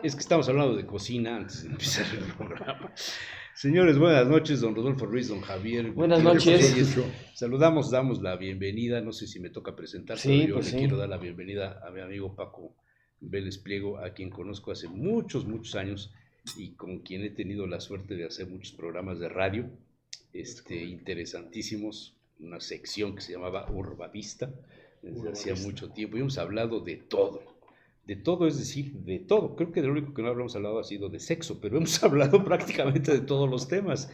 Es que estamos hablando de cocina antes de empezar el programa. Señores, buenas noches, don Rodolfo Ruiz, don Javier Buenas Gutiérrez noches. Reyes. Saludamos, damos la bienvenida, no sé si me toca presentar, pero Sí, yo pues le sí. quiero dar la bienvenida a mi amigo Paco Vélez Pliego, a quien conozco hace muchos, muchos años y con quien he tenido la suerte de hacer muchos programas de radio, interesantísimos, una sección que se llamaba Urbavista, desde hacía mucho tiempo, y hemos hablado de todo, es decir, de todo. Creo que de lo único que no hablamos hablado ha sido de sexo, pero hemos hablado prácticamente de todos los temas.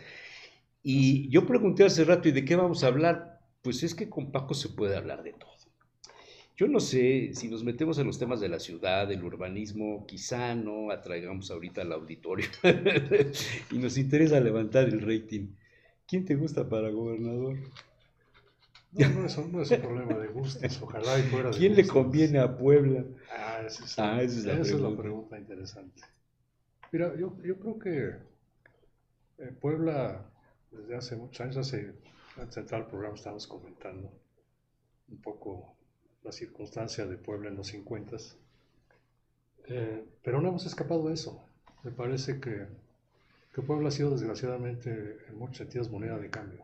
Y yo pregunté hace rato, ¿y de qué vamos a hablar? Pues es que con Paco se puede hablar de todo. Yo no sé, si nos metemos en los temas de la ciudad, del urbanismo, quizá no atraigamos ahorita al auditorio y nos interesa levantar el rating. ¿Quién te gusta para gobernador? No es un problema de gustos, ojalá y fuera de ¿Quién le gustos. conviene a Puebla? Esa es la pregunta interesante. Mira, yo creo que Puebla, desde hace muchos años, antes de entrar al programa estábamos comentando un poco la circunstancia de Puebla en los 50, pero no hemos escapado de eso. Me parece que Puebla ha sido desgraciadamente en muchos sentidos moneda de cambio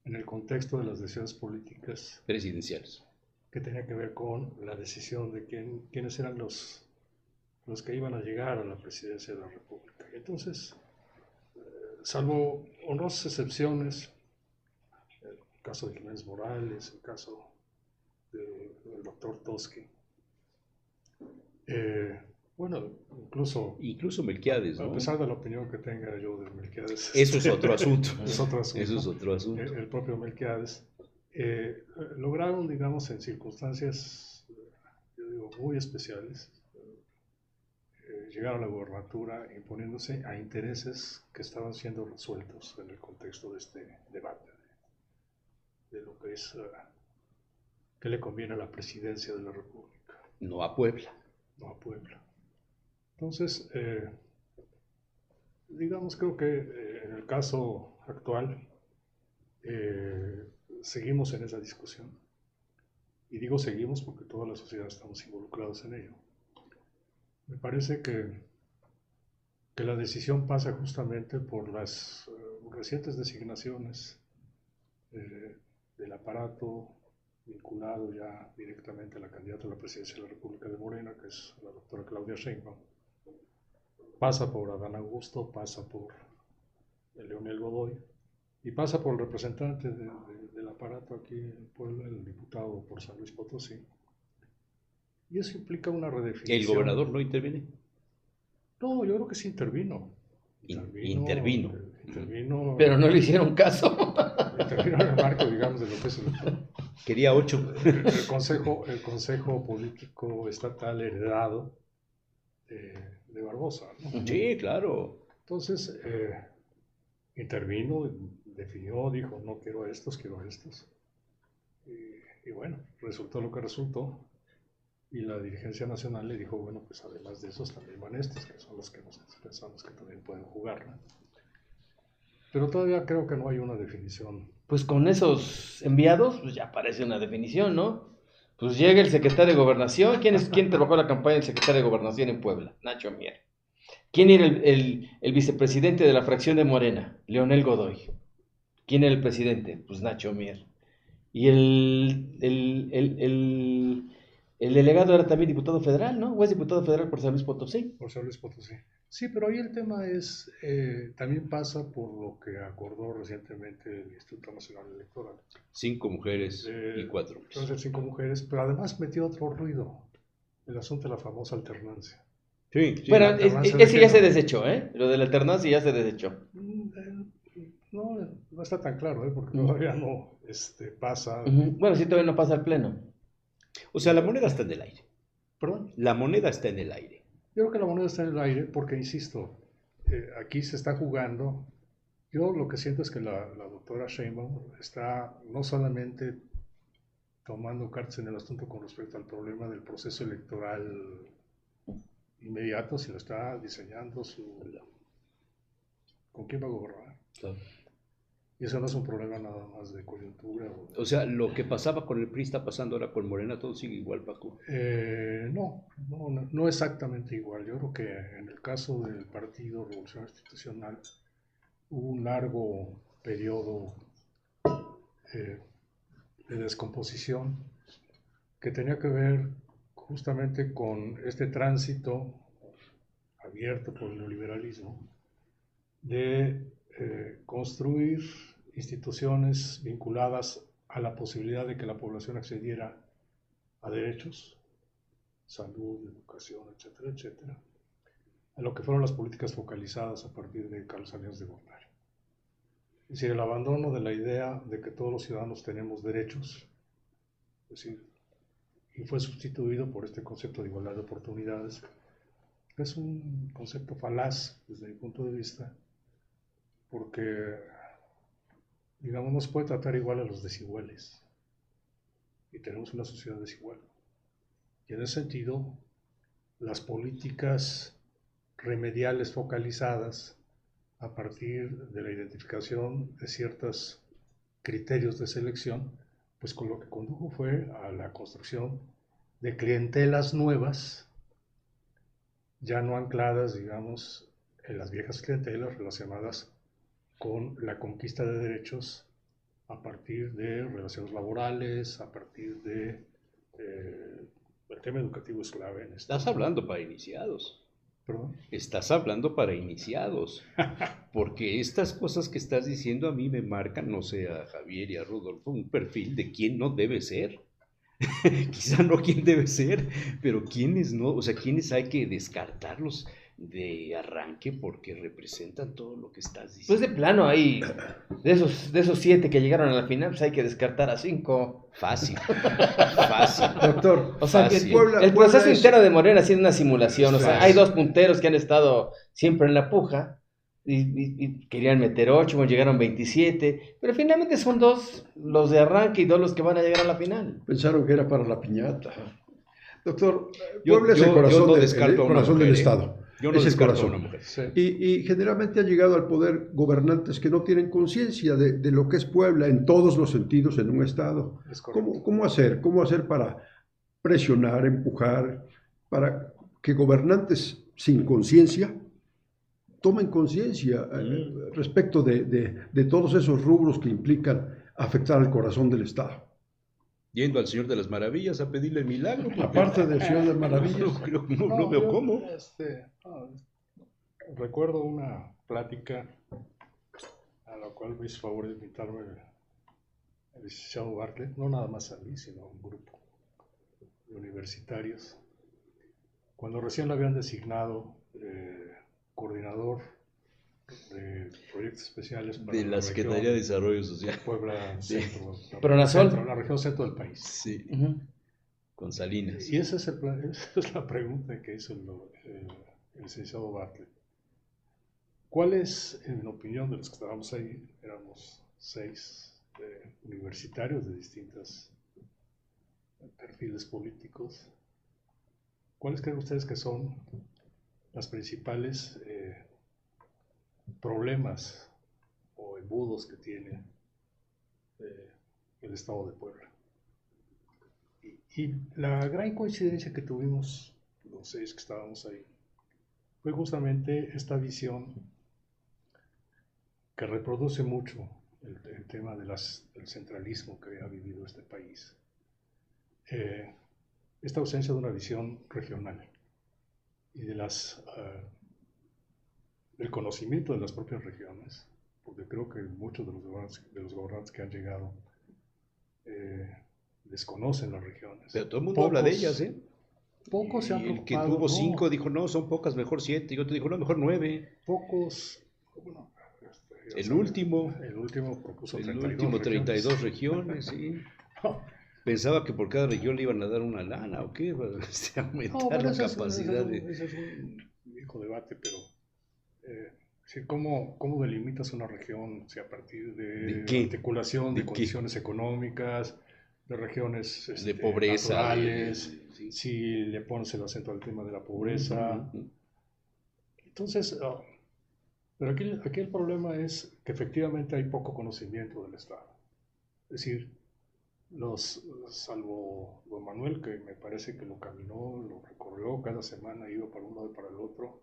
en el contexto de las decisiones políticas Presidenciales. que tenía que ver con la decisión de quiénes eran los que iban a llegar a la presidencia de la República. Y entonces, salvo honrosas excepciones, el caso de Jiménez Morales, el caso del doctor Toschi, bueno, incluso Melquiades, ¿no? A pesar de la opinión que tenga yo de Melquiades. Eso es otro asunto. Es otro asunto. Eso es otro asunto. El propio Melquiades lograron, digamos, en circunstancias, yo digo, muy especiales, llegar a la gobernatura imponiéndose a intereses que estaban siendo resueltos en el contexto de este debate de lo que es qué le conviene a la presidencia de la República. No a Puebla. No a Puebla. Entonces, digamos, creo que en el caso actual seguimos en esa discusión. Y digo seguimos porque toda la sociedad estamos involucrados en ello. Me parece que la decisión pasa justamente por las recientes designaciones del aparato vinculado ya directamente a la candidata a la presidencia de la República de Morena, que es la doctora Claudia Sheinbaum. Pasa por Adán Augusto, pasa por Leonel Godoy y pasa por el representante del aparato aquí en Puebla, el diputado por San Luis Potosí. Y eso implica una redefinición. ¿El gobernador no interviene? No, yo creo que sí intervino. Intervino. Pero no le hicieron caso. Intervino en el marco, digamos, de lo que es Quería 8. El consejo político estatal heredado de Barbosa, ¿no? Sí, claro. Entonces, intervino, definió, dijo, no quiero a estos, quiero a estos. Y bueno, resultó lo que resultó. Y la dirigencia nacional le dijo, bueno, pues además de esos también van estos, que son los que nosotros pensamos que también pueden jugar, ¿no? Pero todavía creo que no hay una definición. Pues con esos enviados, pues ya parece una definición, ¿no? Pues llega el secretario de Gobernación. ¿Quién trabajó la campaña del secretario de Gobernación en Puebla? Nacho Mier. ¿Quién era el vicepresidente de la fracción de Morena? Leonel Godoy. ¿Quién era el presidente? Pues Nacho Mier. Y el delegado era también diputado federal, ¿no? ¿O es diputado federal por San Luis Potosí? Por San Luis Potosí. Sí, pero ahí el tema es, también pasa por lo que acordó recientemente el Instituto Nacional Electoral. 5 mujeres y 4 hombres. Entonces 5 mujeres, pero además metió otro ruido, el asunto de la famosa alternancia. Sí. Bueno, ese ya se desechó, ¿eh? Lo de la alternancia ya se desechó. No está tan claro, porque todavía no pasa. Bueno, sí, todavía no pasa al pleno. O sea, la moneda está en el aire. ¿Perdón? La moneda está en el aire. Yo creo que la moneda está en el aire porque, insisto, aquí se está jugando. Yo lo que siento es que la doctora Sheinbaum está no solamente tomando cartas en el asunto con respecto al problema del proceso electoral inmediato, sino está diseñando con quién va a gobernar. Claro. Y eso no es un problema nada más de coyuntura. O sea, lo que pasaba con el PRI está pasando ahora con Morena, todo sigue igual, Paco. No exactamente igual. Yo creo que en el caso del Partido Revolucionario Institucional hubo un largo periodo de descomposición que tenía que ver justamente con este tránsito abierto por el neoliberalismo de construir instituciones vinculadas a la posibilidad de que la población accediera a derechos, salud, educación, etcétera, etcétera, a lo que fueron las políticas focalizadas a partir de Carlos Salinas de Gortari. Es decir, el abandono de la idea de que todos los ciudadanos tenemos derechos, es decir, y fue sustituido por este concepto de igualdad de oportunidades, que es un concepto falaz desde mi punto de vista, porque, digamos, no se puede tratar igual a los desiguales, y tenemos una sociedad desigual. Y en ese sentido, las políticas remediales focalizadas a partir de la identificación de ciertos criterios de selección, pues con lo que condujo fue a la construcción de clientelas nuevas, ya no ancladas, digamos, en las viejas clientelas relacionadas con la conquista de derechos a partir de relaciones laborales, a partir de... el tema educativo es clave en esto. Estás hablando para iniciados. ¿Perdón? Estás hablando para iniciados. Porque estas cosas que estás diciendo a mí me marcan, no sé, a Javier y a Rodolfo, un perfil de quién no debe ser. Quizá no quién debe ser, pero quiénes no, o sea, quiénes hay que descartarlos de arranque porque representan todo lo que estás Pues diciendo. de plano ahí, de esos 7 que llegaron a la final, pues hay que descartar a 5. Fácil, fácil. Doctor, O sea, que Fácil. el proceso interno de Morena ha sido una simulación. O sea, Fácil. hay 2 punteros que han estado siempre en la puja y querían meter 8, bueno, llegaron 27, pero finalmente son 2 los de arranque y 2 los que van a llegar a la final. pensaron que era para la piñata. Doctor, Yo- Puebla es el yo corazón, no el descarto a una corazón mujer, del ¿eh? Estado. Yo no Es el descarto a corazón. una mujer. Sí. Y generalmente han llegado al poder gobernantes que no tienen conciencia de lo que es Puebla en todos los sentidos en un Estado. Es correcto. ¿Cómo hacer? ¿Cómo hacer para presionar, empujar, para que gobernantes sin conciencia tomen conciencia respecto de todos esos rubros que implican afectar al corazón del Estado? Yendo al Señor de las Maravillas a pedirle el milagro. porque- Aparte del Señor de Maravillas. No veo yo, cómo. Recuerdo una plática a la cual me hizo favor de invitarme el licenciado Bartlett, no nada más a mí, sino a un grupo de universitarios, cuando recién lo habían designado coordinador de proyectos especiales para De la Secretaría de Desarrollo Social. Puebla Centro, Pronasol. la región centro del país. Sí, Ujú. con Salinas. Y esa es la pregunta que hizo el licenciado Bartlett. ¿Cuál es, en la opinión de los que estábamos ahí, éramos 6 universitarios de distintos perfiles políticos, cuáles creen ustedes que son las principales problemas o embudos que tiene el Estado de Puebla? Y la gran coincidencia que tuvimos los 6 que estábamos ahí fue justamente esta visión que reproduce mucho el tema del centralismo que ha vivido este país. Esta ausencia de una visión regional y del conocimiento de las propias regiones, porque creo que muchos de los gobernantes que han llegado desconocen las regiones. Pero todo el mundo habla de ellas, ¿eh? Pocos se han Y el que preocupado. tuvo no, 5 dijo, no, son pocas, mejor 7. Y otro dijo, no, mejor 9. Pocos. Bueno, ya El saben, último. El último propuso El 32 último, regiones. 32 regiones, sí. Pensaba que por cada región le iban a dar una lana, ¿o qué? Para aumentar bueno, la ese capacidad de... ese es un viejo debate, pero ¿cómo delimitas una región? Si a partir ¿De de qué? articulación ¿De de qué? condiciones económicas, de regiones de pobreza. naturales, Sí. si le pones el acento al tema de la pobreza. Ujú. Entonces, Pero aquí el problema es que efectivamente hay poco conocimiento del Estado. Es decir, salvo don Manuel, que me parece que lo caminó, lo recorrió, cada semana iba para un lado y para el otro.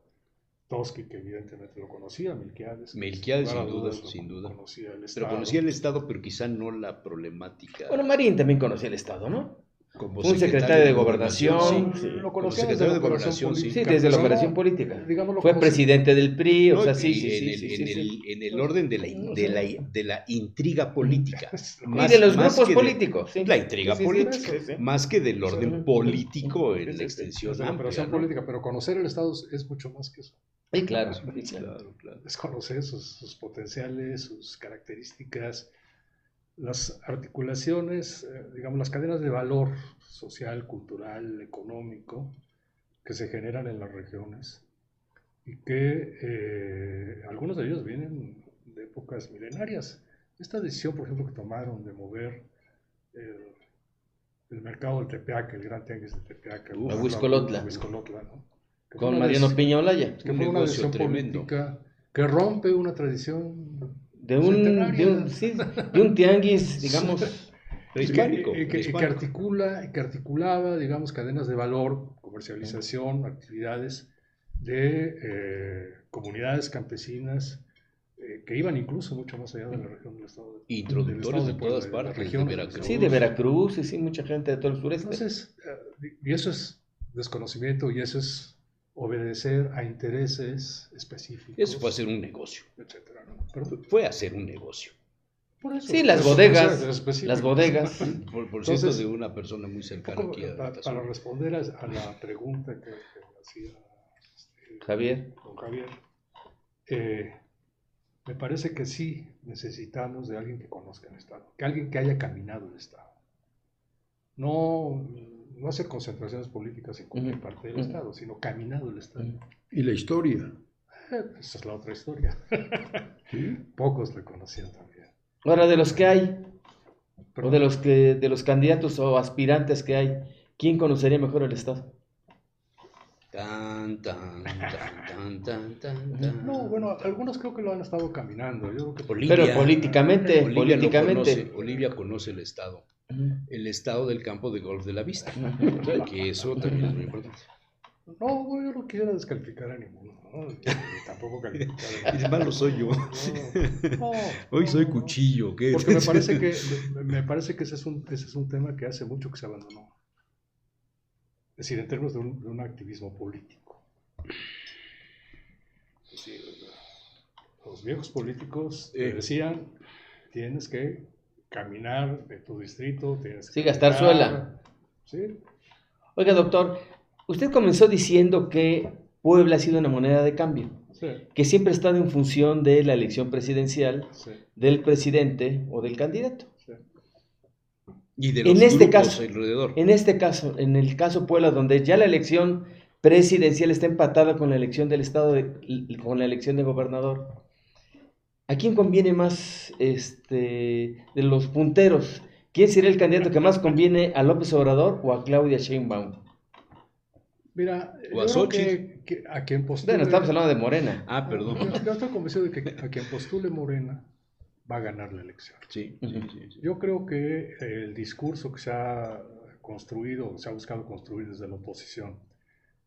Toski, que evidentemente lo conocía, Melquiades, sin duda. Conocía el Pero Estado. conocía el Estado, pero quizá no la problemática. Bueno, Marín también conocía el Estado, ¿no? Como Fue un secretario de Gobernación. sí. Sí. Lo Como conocía secretario desde de la operación Gobernación, sí. Sí, política. desde la pero operación no, política. digamos, lo Fue conocía. presidente del PRI, o No, sea, y sí, sí, en sí, el, sí, en sí, el, sí. en el orden de la intriga política. Y de los grupos que políticos, sí. La intriga Sí, sí, sí, política, sí, sí. más que del orden Sí. político en Sí, la sí, extensión Desde la amplia, operación ¿no? política, pero conocer el Estado es mucho más que eso. Sí, claro. Sí, Sí, claro. claro, claro. Es conocer sus potenciales, sus características, las articulaciones, digamos, las cadenas de valor social, cultural, económico que se generan en las regiones y que algunos de ellos vienen de épocas milenarias. Esta decisión, por ejemplo, que tomaron de mover el mercado del Tepeaca, el gran tianguis de Tepeaca, A Huixcolotla. a Huixcolotla, ¿no? Que fue Con una Mariano decisión- Piña Olaya. que Un fue una negocio decisión tremendo. política que rompe una tradición De un tianguis, digamos, Prehispánico. y que articulaba, digamos, cadenas de valor, comercialización, actividades de comunidades campesinas que iban incluso mucho más allá de la región del estado de Introductores de Puebla, todas las partes, de regiones del Veracruz. estado sí, de Veracruz, y sí, mucha gente de todo el sureste. Entonces, y eso es desconocimiento y eso es obedecer a intereses específicos. Eso fue hacer un negocio. Etcétera, ¿no? Pero Fue hacer un negocio. por eso, Sí, las eso bodegas, es específico. las bodegas. Por Entonces, cierto, de una persona muy un cercana poco aquí a para Tasur. responder a la pregunta que hacía Javier. don Javier, me parece que sí necesitamos de alguien que conozca el Estado, que alguien que haya caminado el Estado. No hacer concentraciones políticas en cualquier parte del Estado, sino caminado el Estado. Y la historia. Esa es la otra historia. ¿Sí? Pocos la conocían también. Ahora, de los que hay, Pero o de los candidatos o aspirantes que hay, ¿quién conocería mejor el Estado? Tan, tan, tan, tan, tan, tan, tan. no, bueno, algunos creo que lo han estado caminando. Yo creo que Olivia. Pero políticamente, Olivia lo políticamente. conoce. Olivia conoce el estado. Ujú. El estado del campo de golf de la vista. Ujú. Que eso también es muy importante. no, yo no quisiera descalificar a ninguno. ¿no? Tampoco calificar a Es malo soy yo. No, Hoy no, soy no. cuchillo. ¿Qué? Porque me parece que ese es un tema que hace mucho que se abandonó. Es decir, en términos de un activismo político. Es decir, los viejos políticos te decían, tienes que caminar de tu distrito, tienes que Sí, gastar caminar. suela. Sí, Oiga, doctor, usted comenzó diciendo que Puebla ha sido una moneda de cambio, sí, que siempre ha estado en función de la elección presidencial, sí, del presidente o del candidato. sí. Y de los En este grupos caso, alrededor. en este caso, en el caso Puebla, donde ya la elección presidencial está empatada con la elección del estado, con la elección de gobernador, ¿a quién conviene más de los punteros? ¿Quién sería el candidato que más conviene a López Obrador o a Claudia Sheinbaum? Mira, O a yo creo Xochitl. que a quien postule... Bueno, estamos hablando de Morena. Ah, perdón. Yo estoy convencido de que a quien postule Morena va a ganar la elección. Sí, sí, sí, sí. Yo creo que el discurso que se ha construido, se ha buscado construir desde la oposición,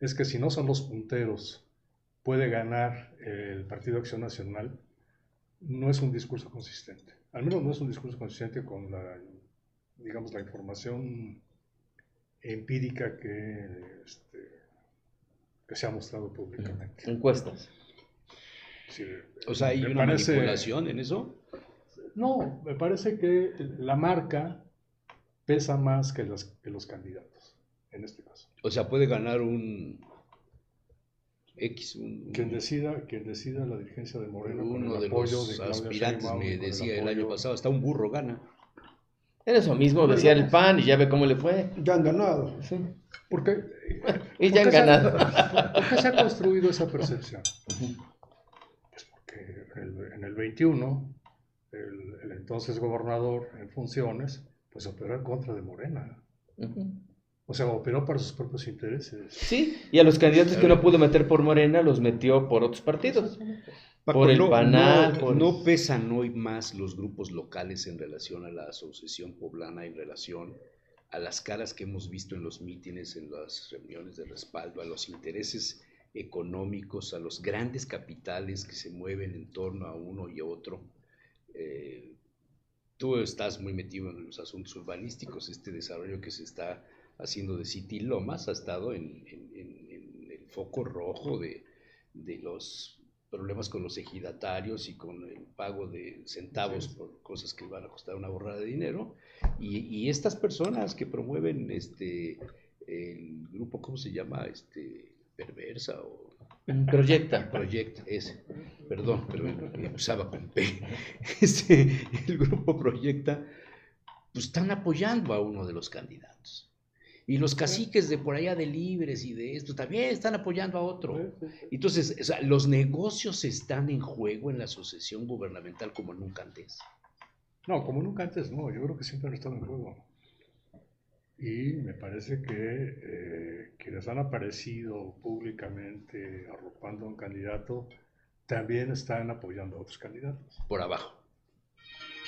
es que si no son los punteros, puede ganar el Partido Acción Nacional, no es un discurso consistente. Al menos no es un discurso consistente con la, digamos, la información empírica que se ha mostrado públicamente. Encuestas. Sí, O sea, ¿hay me una parece- manipulación en eso? No, me parece que la marca pesa más que los candidatos, en este caso. O sea, puede ganar un X, Quien decida la dirigencia de Morena con uno el de apoyo los de Claudia aspirantes, Sheinbaum, me con el decía el año apoyo- pasado, hasta un burro gana. Era eso mismo, decía el PAN y ya ve cómo le fue. Ya han ganado. Sí. Porque, Y ya han ¿por qué ganado. ¿Por qué se ha construido esa percepción? Pues porque en el 21, el entonces gobernador en funciones, pues operó en contra de Morena. Ujú. O sea, operó para sus propios intereses. Sí, y a los candidatos que no pudo meter por Morena los metió por otros partidos. Paco, Por el PANAL, no pesan hoy más los grupos locales en relación a la Asociación Poblana, en relación a las caras que hemos visto en los mítines, en las reuniones de respaldo, a los intereses económicos, a los grandes capitales que se mueven en torno a uno y a otro. Tú estás muy metido en los asuntos urbanísticos, este desarrollo que se está haciendo de City Lomas ha estado en el foco rojo de los problemas con los ejidatarios y con el pago de centavos por cosas que van a costar una borrada de dinero. Y estas personas que promueven el grupo, ¿cómo se llama? Perversa o Proyecta. ese, perdón, pero usaba con P. El grupo Proyecta, pues están apoyando a uno de los candidatos. Y los caciques de por allá de Libres y de esto también están apoyando a otro. Entonces, o sea, los negocios están en juego en la asociación gubernamental como nunca antes. No, como nunca antes, no. Yo creo que siempre han estado en juego. Y me parece que quienes han aparecido públicamente arropando a un candidato también están apoyando a otros candidatos. Por abajo,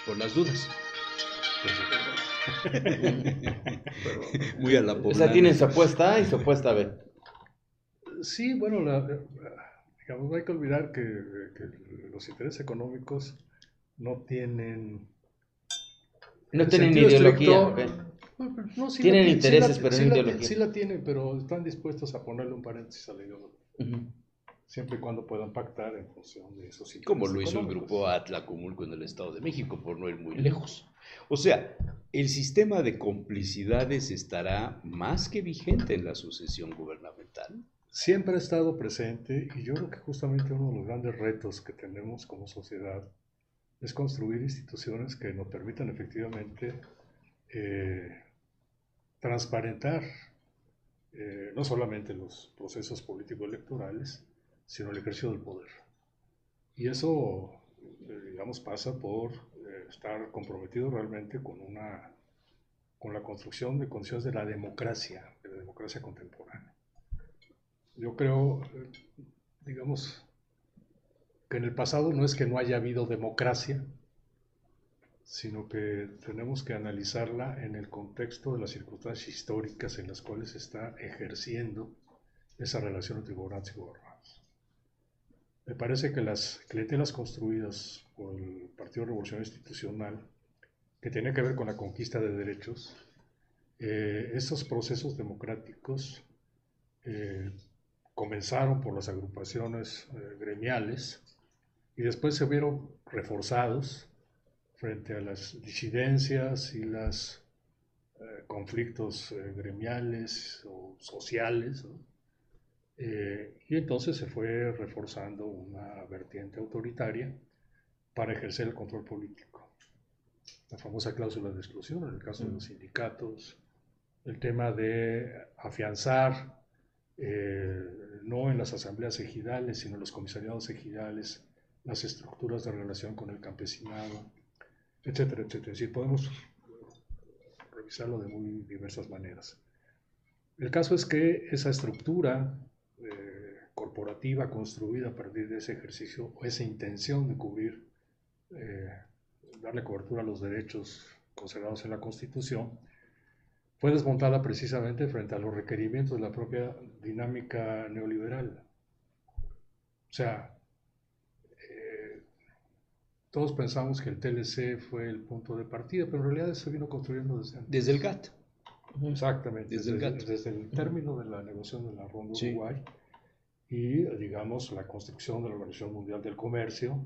por las dudas. Muy a la O poblana. sea, tienen su apuesta A y su apuesta B. Sí, bueno, digamos, no hay que olvidar que los intereses económicos no tienen... No en tienen sentido ideología. estricto, ¿Ok? no, sí Tienen la intereses, pero no sí ideología. sí la tienen, pero están dispuestos a ponerle un paréntesis a la ideología, siempre y cuando puedan pactar en función de esos intereses Como lo hizo el económicos. grupo Atlacomulco en el Estado de México, por no ir muy lejos. O sea, el sistema de complicidades estará más que vigente en la sucesión gubernamental. Siempre ha estado presente, y yo creo que justamente uno de los grandes retos que tenemos como sociedad es construir instituciones que nos permitan efectivamente transparentar no solamente los procesos político-electorales, sino el ejercicio del poder. Y eso, digamos, pasa por estar comprometido realmente con la construcción de condiciones de la democracia contemporánea. Yo creo, digamos, que en el pasado no es que no haya habido democracia, sino que tenemos que analizarla en el contexto de las circunstancias históricas en las cuales se está ejerciendo esa relación entre gobernantes y gobernados. Me parece que las clientelas construidas por el Partido Revolucionario Institucional, que tiene que ver con la conquista de derechos, esos procesos democráticos comenzaron por las agrupaciones gremiales y después se vieron reforzados frente a las disidencias y los conflictos gremiales o sociales, ¿no? Y entonces se fue reforzando una vertiente autoritaria para ejercer el control político. La famosa cláusula de exclusión en el caso de los sindicatos, el tema de afianzar, no en las asambleas ejidales, sino en los comisariados ejidales, las estructuras de relación con el campesinado, etcétera, etcétera. Es decir, podemos revisarlo de muy diversas maneras. El caso es que esa estructura corporativa construida a partir de ese ejercicio o esa intención de cubrir, darle cobertura a los derechos consagrados en la Constitución, fue desmontada precisamente frente a los requerimientos de la propia dinámica neoliberal. O sea, todos pensamos que el TLC fue el punto de partida, pero en realidad se vino construyendo desde antes. Desde el GATT. Exactamente, desde el término de la negociación de la Ronda Uruguay y, digamos, la construcción de la Organización Mundial del Comercio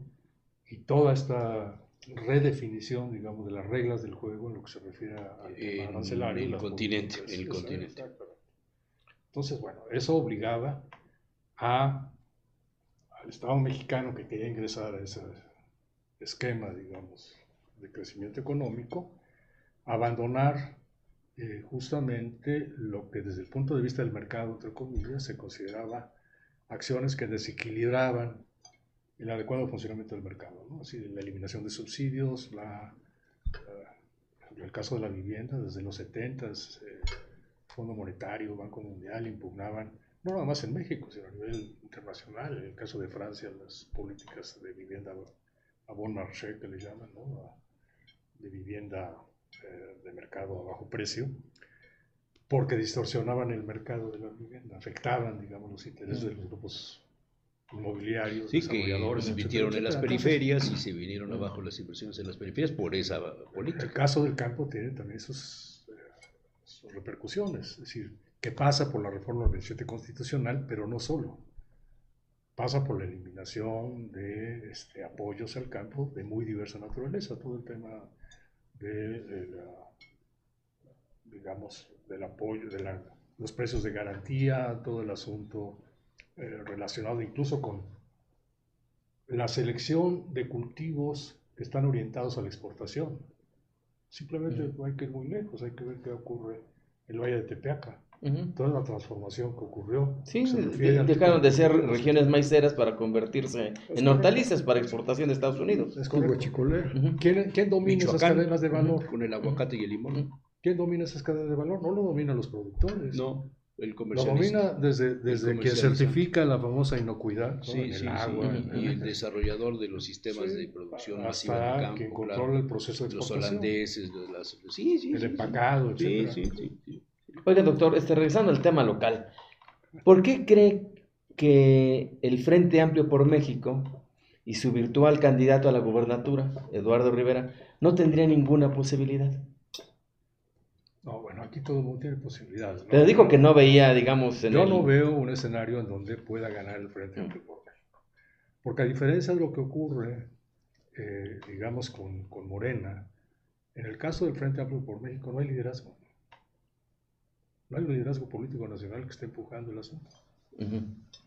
y toda esta redefinición, digamos, de las reglas del juego en lo que se refiere al tema arancelario. En el continente. Entonces, bueno, eso obligaba al Estado mexicano que quería ingresar a ese esquema, digamos, de crecimiento económico, a abandonar justamente lo que desde el punto de vista del mercado, entre comillas, se consideraba acciones que desequilibraban el adecuado funcionamiento del mercado, ¿no? Así, la eliminación de subsidios, el caso de la vivienda, desde los 70s Fondo Monetario, Banco Mundial impugnaban, no nada más en México, sino a nivel internacional, en el caso de Francia, las políticas de vivienda a bon marché, que le llaman, ¿no? De vivienda de mercado a bajo precio, porque distorsionaban el mercado de la vivienda, afectaban, digamos, los intereses de los grupos inmobiliarios, Sí, que desarrolladores, invirtieron en las etcétera. periferias y se vinieron abajo las inversiones en las periferias por esa política. El caso del campo tiene también sus repercusiones, es decir, que pasa por la reforma del 27 constitucional, pero no solo. Pasa por la eliminación de apoyos al campo de muy diversa naturaleza, todo el tema digamos, del apoyo, los precios de garantía, todo el asunto relacionado incluso con la selección de cultivos que están orientados a la exportación. Simplemente no hay que ir muy lejos, hay que ver qué ocurre en el Valle de Tepeaca. Toda la transformación que ocurrió. Sí, se refiere al dejaron tipo de ser cultivos. regiones maiceras para convertirse en hortalizas para exportación de Estados Unidos. Es Y correcto. guachicolera. ¿Quién domina esas Michoacán, cadenas de valor? con el aguacate y el limón. ¿Quién domina esas cadenas de valor? No lo dominan los productores. No, el Lo comercialista. domina desde quien comercializa. certifica la famosa inocuidad, ¿no? Sí, en sí, el agua. sí. Y el desarrollador de los sistemas Sí, de producción masiva hasta del campo, quien claro. controla el proceso de Los exportación, holandeses, sí, el empacado, sí, etc. sí. Oiga, doctor, regresando al tema local, ¿por qué cree que el Frente Amplio por México y su virtual candidato a la gubernatura, Eduardo Rivera, no tendría ninguna posibilidad? No, bueno, aquí todo el mundo tiene posibilidades, ¿no? Pero dijo que no veía, digamos, Yo no veo un escenario en donde pueda ganar el Frente Amplio por México. Porque a diferencia de lo que ocurre, digamos, con Morena, en el caso del Frente Amplio por México no hay liderazgo. No hay liderazgo político nacional que esté empujando el asunto.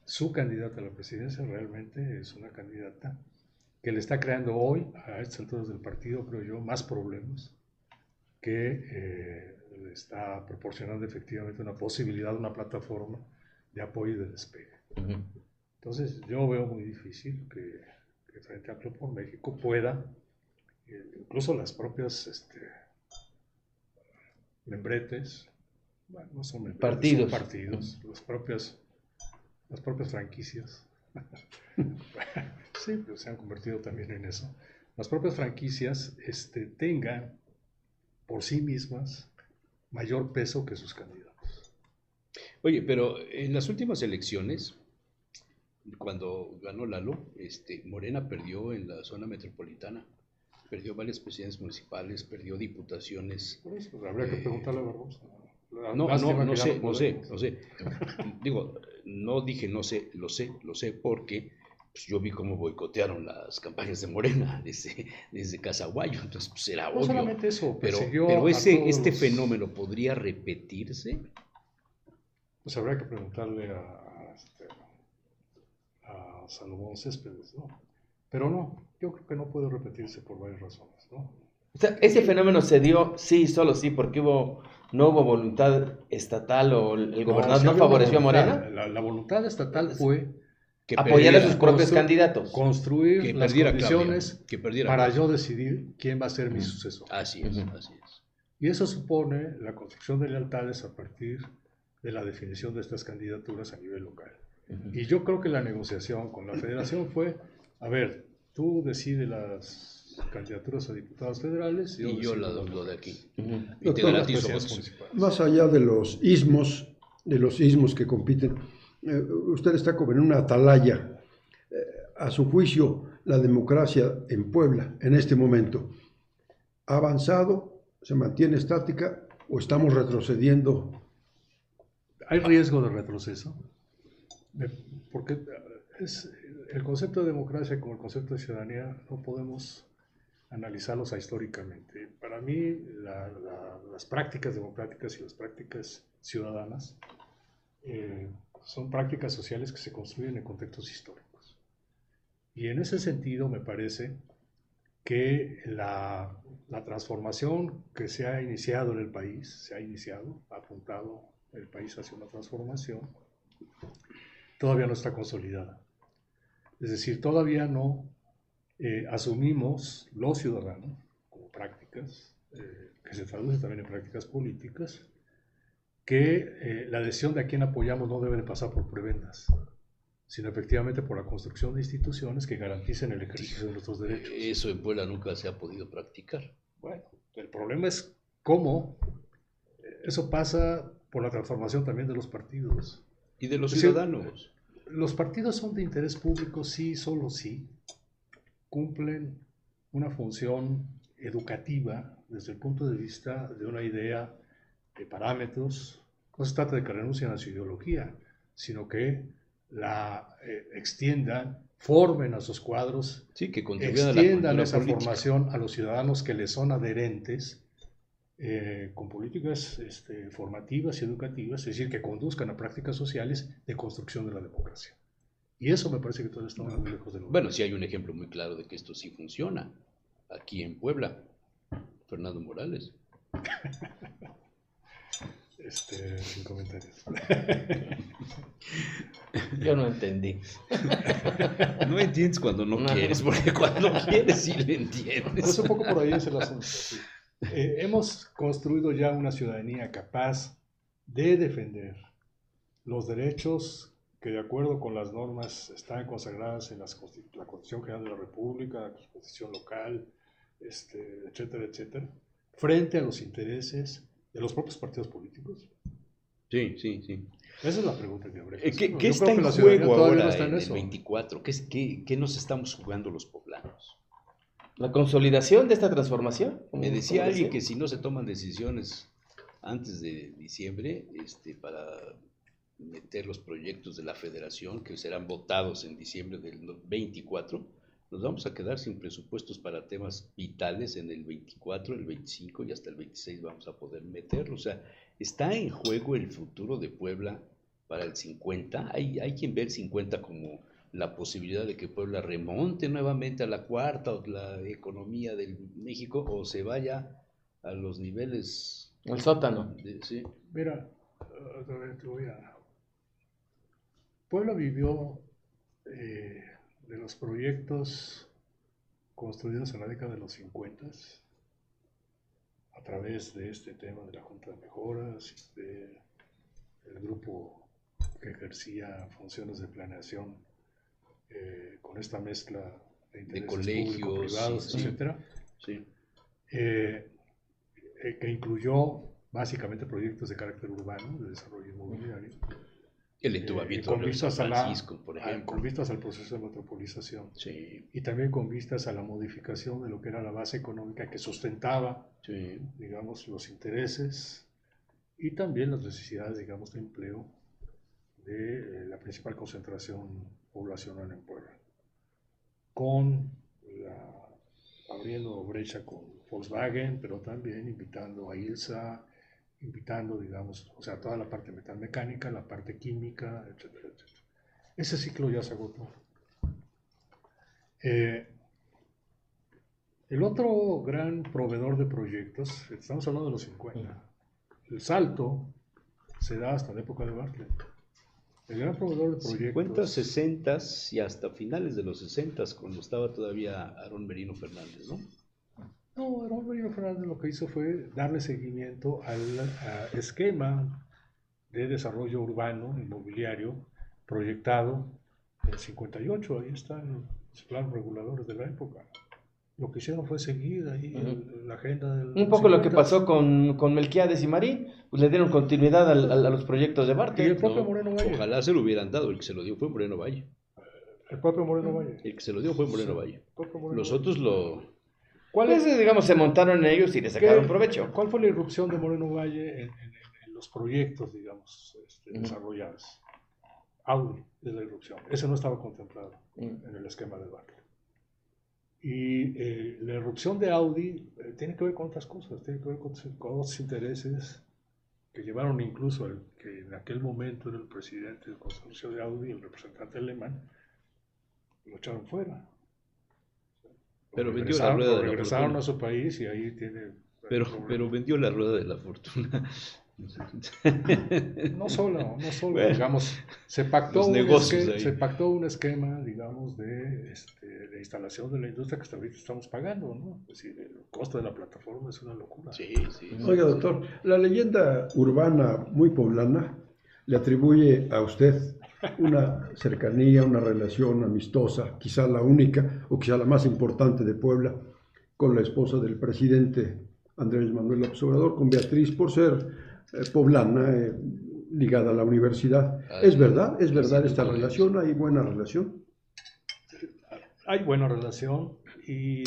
Su candidata a la presidencia realmente es una candidata que le está creando hoy, a estas alturas del partido, creo yo, más problemas que le está proporcionando efectivamente una posibilidad, una plataforma de apoyo y de despegue. Entonces yo veo muy difícil que Frente Amplio por México pueda, incluso las propias membretes, bueno, no son membretes, Partidos. son partidos, las propias franquicias, sí, pero se han convertido también en eso, las propias franquicias tengan por sí mismas mayor peso que sus candidatos. Oye, pero en las últimas elecciones, cuando ganó Lalo, Morena perdió en la zona metropolitana, perdió varias presidencias municipales, perdió diputaciones. Por eso, habría que preguntarle a Barbosa. No sé. Digo, no dije no sé, lo sé porque pues, yo vi cómo boicotearon las campañas de Morena desde Casaguayo, entonces pues era No obvio. solamente eso, Pero todos este los- fenómeno podría repetirse. Pues habría que preguntarle a Salomón Céspedes, ¿no? Pero no, yo creo que no puede repetirse por varias razones, ¿no? O sea, ese fenómeno se dio sí, solo sí, porque no hubo voluntad estatal o el gobernador sí no había una favoreció a voluntad. Morena. La voluntad estatal fue Que Apoyar a sus perdiera, propios constru- candidatos. construir que las perdiera condiciones Claudia, que perdiera para Claudia. yo decidir quién va a ser mi sucesor. Así es, Ujú. así es. Y eso supone la construcción de lealtades a partir de la definición de estas candidaturas a nivel local. Y yo creo que la negociación con la federación fue, a ver, tú decides las candidaturas a diputados federales Y yo decido lo de aquí. Ujú. Y te Doctor, garantizo las votos. municipales. Más allá de los ismos que compiten, usted está como en una atalaya. A su juicio, la democracia en Puebla, en este momento, ¿ha avanzado, se mantiene estática o estamos retrocediendo? ¿Hay riesgo de retroceso? Porque el concepto de democracia como el concepto de ciudadanía no podemos analizarlos ahistóricamente. Para mí, las prácticas democráticas y las prácticas ciudadanas son prácticas sociales que se construyen en contextos históricos. Y en ese sentido me parece que la transformación que se ha iniciado en el país, ha apuntado el país hacia una transformación, todavía no está consolidada. Es decir, todavía no asumimos los ciudadanos como prácticas, que se traducen también en prácticas políticas, que la decisión de a quién apoyamos no debe de pasar por prebendas, sino efectivamente por la construcción de instituciones que garanticen el ejercicio de nuestros derechos. Eso en Puebla nunca se ha podido practicar. Bueno, el problema es cómo eso pasa por la transformación también de los partidos. Y de los Es decir, ciudadanos. los partidos son de interés público, sí, solo sí, cumplen una función educativa desde el punto de vista de una idea de parámetros. No se trata de que renuncien a su ideología, sino que la extiendan, formen a sus cuadros, Sí, que contribuyan a la extiendan cultura esa política. formación a los ciudadanos que les son adherentes con políticas formativas y educativas, es decir, que conduzcan a prácticas sociales de construcción de la democracia. Y eso me parece que todavía estamos muy lejos de lograr. Bueno, sí hay un ejemplo muy claro de que esto sí funciona. Aquí en Puebla, Fernando Morales. Sin comentarios. Yo no entendí. No entiendes cuando no quieres, porque cuando quieres sí le entiendes. Pues un poco por ahí es el asunto. Sí. Hemos construido ya una ciudadanía capaz de defender los derechos que de acuerdo con las normas están consagradas en la Constitución General de la República, la Constitución local, etcétera, etcétera, frente a los intereses de los propios partidos políticos. Sí, sí, sí. Esa es la pregunta que habría que hacer. ¿Qué Yo creo está que en la ciudadanía juego todavía ahora no está en el eso. 24? ¿Qué nos estamos jugando los poblanos? La consolidación de esta transformación. Me decía ¿Cómo alguien decía? que si no se toman decisiones antes de diciembre, para meter los proyectos de la federación que serán votados en diciembre del 24, nos vamos a quedar sin presupuestos para temas vitales en el 24, el 25 y hasta el 26 vamos a poder meterlo. O sea, está en juego el futuro de Puebla para el 50. Hay quien ve el 50 como la posibilidad de que Puebla remonte nuevamente a la cuarta o la economía de México o se vaya a los niveles El sótano. sí. Mira, Puebla vivió de los proyectos construidos en la década de los 50 a través de este tema de la Junta de Mejoras, del grupo que ejercía funciones de planeación con esta mezcla de intereses colegios, público-privados, sí, sí. etcétera, Sí. que incluyó básicamente proyectos de carácter urbano, de desarrollo inmobiliario, El entubamiento con de San vistas Francisco, por ejemplo. con vistas al proceso de metropolización. Sí, Y también con vistas a la modificación de lo que era la base económica que sustentaba, sí. digamos, los intereses y también las necesidades, digamos, de empleo de la principal concentración poblacional en Puebla. Abriendo brecha con Volkswagen, pero también invitando a ILSA, invitando, digamos, o sea, toda la parte metalmecánica, la parte química, etcétera, etcétera. Ese ciclo ya se agotó. El otro gran proveedor de proyectos, estamos hablando de los 50, el salto se da hasta la época de Bartlett. El gran proveedor de proyectos... 50, 60 y hasta finales de los 60 cuando estaba todavía Aarón Merino Fernández, ¿no? No, Aarón Merino Fernández lo que hizo fue darle seguimiento al esquema de desarrollo urbano, inmobiliario, proyectado en el 58, ahí están los planos reguladores de la época. Lo que hicieron fue seguir ahí la agenda del... Un poco lo que pasó con Melquiades y Marín, pues le dieron continuidad a los proyectos de Y el Bartlett. propio No, Moreno Valle. ojalá se lo hubieran dado, el que se lo dio fue Moreno Valle. El propio Moreno Valle. El que se lo dio fue Moreno Sí, Valle. el propio Moreno Los Valle. otros lo... Pues, digamos, se montaron en ellos y le sacaron provecho. ¿Cuál fue la irrupción de Moreno Valle en los proyectos, digamos, desarrollados? Audi es la irrupción. Ese no estaba contemplado en el esquema de Bartlett. Y la irrupción de Audi tiene que ver con otras cosas, tiene que ver con otros intereses que llevaron incluso al que en aquel momento era el presidente del consorcio de Audi, el representante alemán, lo echaron fuera. Pero vendió la rueda de la regresaron fortuna. a su país y ahí tiene... Pero vendió la rueda de la fortuna. No solo, Bueno, digamos, se pactó, los negocios ahí. se pactó un esquema, digamos, de instalación de la industria que hasta ahorita estamos pagando, ¿no? Es decir, el costo de la plataforma es una locura. Sí, sí. Oiga, doctor, la leyenda urbana muy poblana le atribuye a usted una cercanía, una relación amistosa, quizá la única o quizá la más importante de Puebla, con la esposa del presidente Andrés Manuel López Obrador, con Beatriz, por ser poblana, ligada a la universidad. ¿Es verdad? ¿Es verdad esta relación? ¿Hay buena relación? Hay buena relación y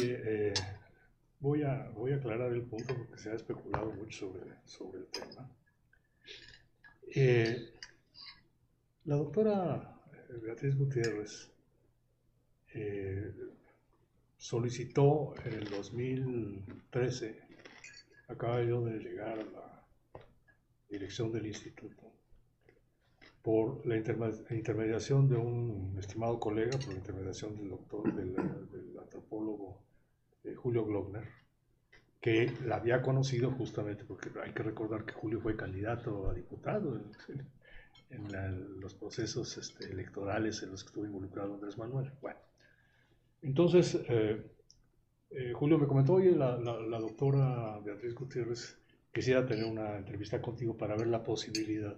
voy a aclarar el punto porque se ha especulado mucho sobre el tema. La doctora Beatriz Gutiérrez solicitó en el 2013, acaba yo de llegar a la dirección del instituto, por la intermediación de un estimado colega, por la intermediación del antropólogo Julio Glockner, que la había conocido justamente, porque hay que recordar que Julio fue candidato a diputado en los procesos electorales en los que estuvo involucrado Andrés Manuel. Bueno, entonces Julio me comentó, oye, la doctora Beatriz Gutiérrez quisiera tener una entrevista contigo para ver la posibilidad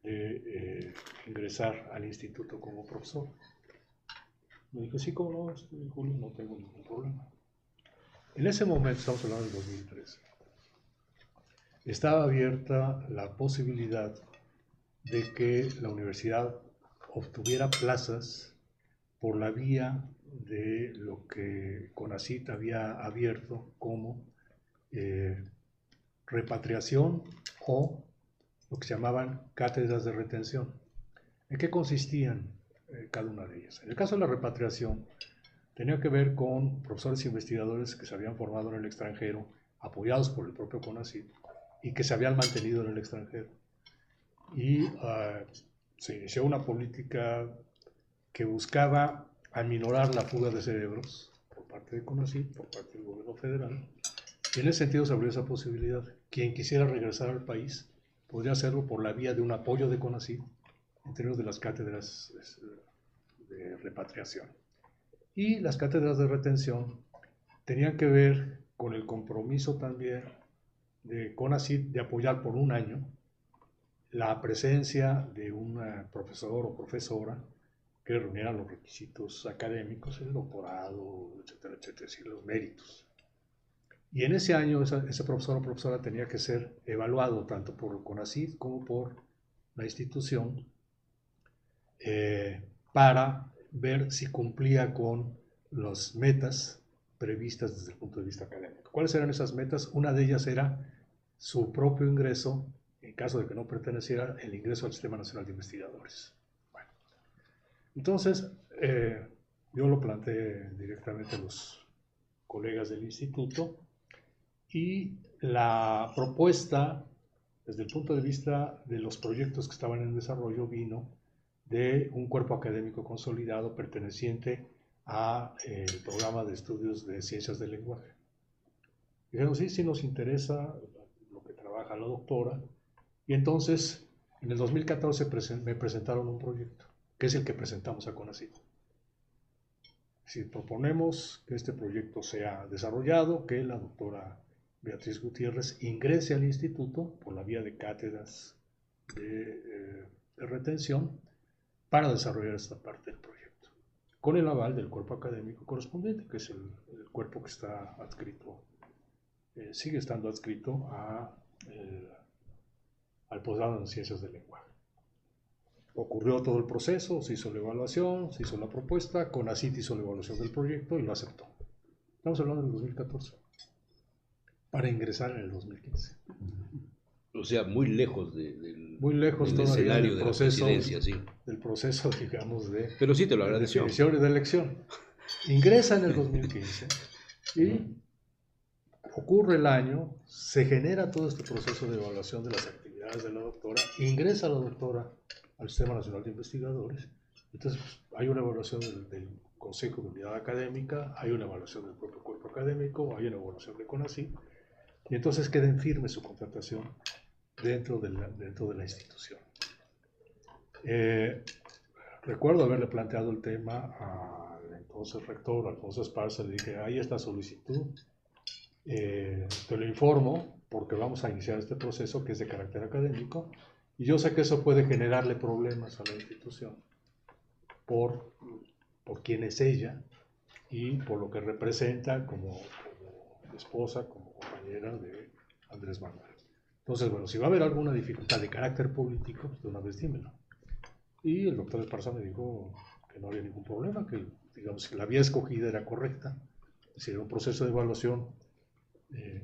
de ingresar al instituto como profesor. Me dijo, sí, cómo no, Julio, no tengo ningún problema. En ese momento, estamos hablando del 2013, estaba abierta la posibilidad de que la universidad obtuviera plazas por la vía de lo que CONACYT había abierto como repatriación o lo que se llamaban cátedras de retención. ¿En qué consistían cada una de ellas? En el caso de la repatriación, tenía que ver con profesores e investigadores que se habían formado en el extranjero, apoyados por el propio CONACYT, y que se habían mantenido en el extranjero. Y se inició una política que buscaba aminorar la fuga de cerebros por parte de CONACYT, por parte del gobierno federal, y en ese sentido se abrió esa posibilidad. Quien quisiera regresar al país podría hacerlo por la vía de un apoyo de CONACYT en términos de las cátedras de repatriación. Y las cátedras de retención tenían que ver con el compromiso también de CONACYT de apoyar por un año la presencia de un profesor o profesora que reuniera los requisitos académicos, el doctorado, etcétera, etcétera, es decir, los méritos. Y en ese año ese profesor o profesora tenía que ser evaluado tanto por el CONACYT como por la institución para ver si cumplía con las metas previstas desde el punto de vista académico. ¿Cuáles eran esas metas? Una de ellas era su propio ingreso, en caso de que no perteneciera, el ingreso al Sistema Nacional de Investigadores. Bueno, entonces, yo lo planteé directamente a los colegas del instituto y la propuesta, desde el punto de vista de los proyectos que estaban en desarrollo, vino de un cuerpo académico consolidado perteneciente al programa de estudios de ciencias del lenguaje. Dijeron, sí, sí nos interesa lo que trabaja la doctora, y entonces en el 2014 me presentaron un proyecto, que es el que presentamos a CONACYT. Si proponemos que este proyecto sea desarrollado, que la doctora Beatriz Gutiérrez ingrese al instituto por la vía de cátedras de retención para desarrollar esta parte del proyecto, con el aval del cuerpo académico correspondiente, que es el cuerpo que está adscrito, sigue estando adscrito al posgrado en Ciencias del Lenguaje. Ocurrió todo el proceso, se hizo la evaluación, se hizo la propuesta, CONACYT hizo la evaluación del proyecto y lo aceptó. Estamos hablando del 2014, para ingresar en el 2015. O sea, muy lejos del escenario de proceso, la presidencia, sí. Del proceso, digamos, de... Pero sí te lo agradeció. De definición y de elección. Ingresa en el 2015 y ocurre el año, se genera todo este proceso de evaluación de las actividades de la doctora, ingresa la doctora al Sistema Nacional de Investigadores, entonces hay una evaluación del Consejo de Unidad Académica, hay una evaluación del propio cuerpo académico, hay una evaluación de CONACYT, y entonces queda en firme su contratación dentro de la institución. Recuerdo haberle planteado el tema al entonces rector, Alfonso Esparza, le dije, ahí está solicitud, te lo informo porque vamos a iniciar este proceso que es de carácter académico y yo sé que eso puede generarle problemas a la institución por quién es ella y por lo que representa como esposa, como compañera de Andrés Manuel. Entonces, bueno, si va a haber alguna dificultad de carácter político, pues de una vez dímelo. Y el doctor Esparza me dijo que no había ningún problema, que digamos que la vía escogida era correcta, es decir, era un proceso de evaluación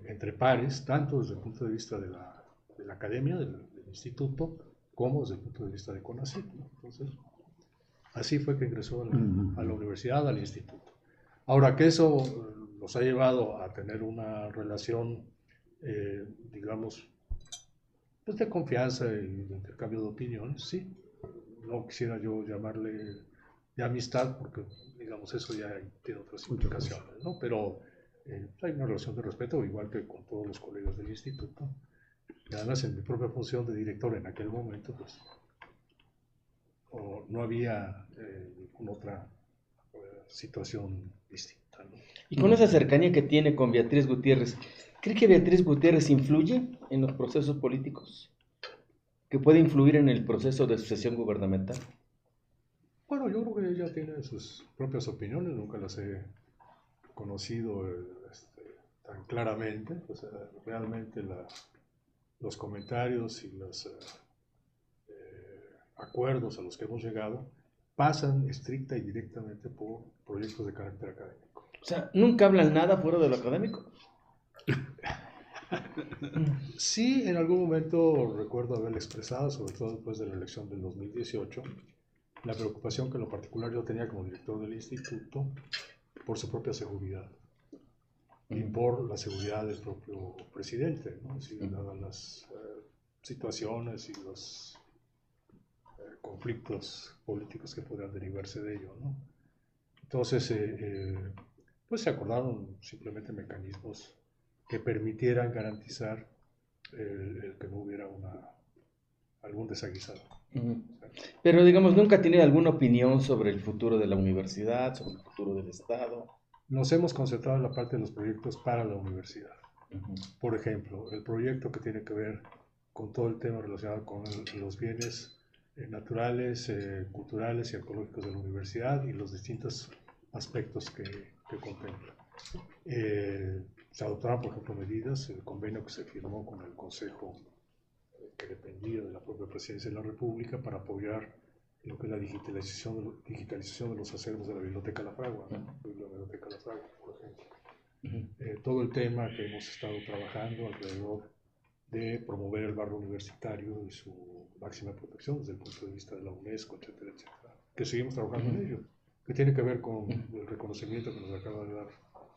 entre pares, tanto desde el punto de vista de la academia, del instituto, como desde el punto de vista de CONACYT, ¿no? Entonces, así fue que ingresó a la universidad, al instituto. Ahora, que eso nos ha llevado a tener una relación, digamos, pues de confianza y de intercambio de opiniones, sí. No quisiera yo llamarle de amistad, porque, digamos, eso ya tiene otras implicaciones, ¿no? Pero hay una relación de respeto, igual que con todos los colegas del instituto. Y además, en mi propia función de director en aquel momento, pues, no había ninguna otra situación distinta, ¿no? Y con esa cercanía que tiene con Beatriz Gutiérrez, ¿cree que Beatriz Gutiérrez influye en los procesos políticos? ¿Que puede influir en el proceso de sucesión gubernamental? Bueno, yo creo que ella tiene sus propias opiniones, nunca las he conocido tan claramente. O sea, realmente los comentarios y los acuerdos a los que hemos llegado pasan estricta y directamente por proyectos de carácter académico. O sea, ¿nunca hablan nada fuera de lo académico? Sí, en algún momento recuerdo haberle expresado, sobre todo después de la elección del 2018, la preocupación que en lo particular yo tenía como director del instituto por su propia seguridad y por la seguridad del propio presidente, ¿no? Si dadas las situaciones y los conflictos políticos que podrían derivarse de ello, ¿no? Entonces, pues se acordaron simplemente mecanismos que permitieran garantizar el que no hubiera algún desaguisado. Pero digamos, ¿nunca tiene alguna opinión sobre el futuro de la universidad, sobre el futuro del Estado? Nos hemos concentrado en la parte de los proyectos para la universidad. Por ejemplo, el proyecto que tiene que ver con todo el tema relacionado con los bienes naturales, culturales y ecológicos de la universidad y los distintos aspectos que contempla. Se adoptaron, por ejemplo, medidas, el convenio que se firmó con el Consejo que dependía de la propia Presidencia de la República para apoyar lo que es la digitalización de los acervos de la Biblioteca La Fragua, ¿no? La Biblioteca La Fragua, por ejemplo. Todo el tema que hemos estado trabajando alrededor de promover el barrio universitario y su máxima protección desde el punto de vista de la UNESCO, etcétera, etcétera, que seguimos trabajando en ello, que tiene que ver con el reconocimiento que nos acaba de dar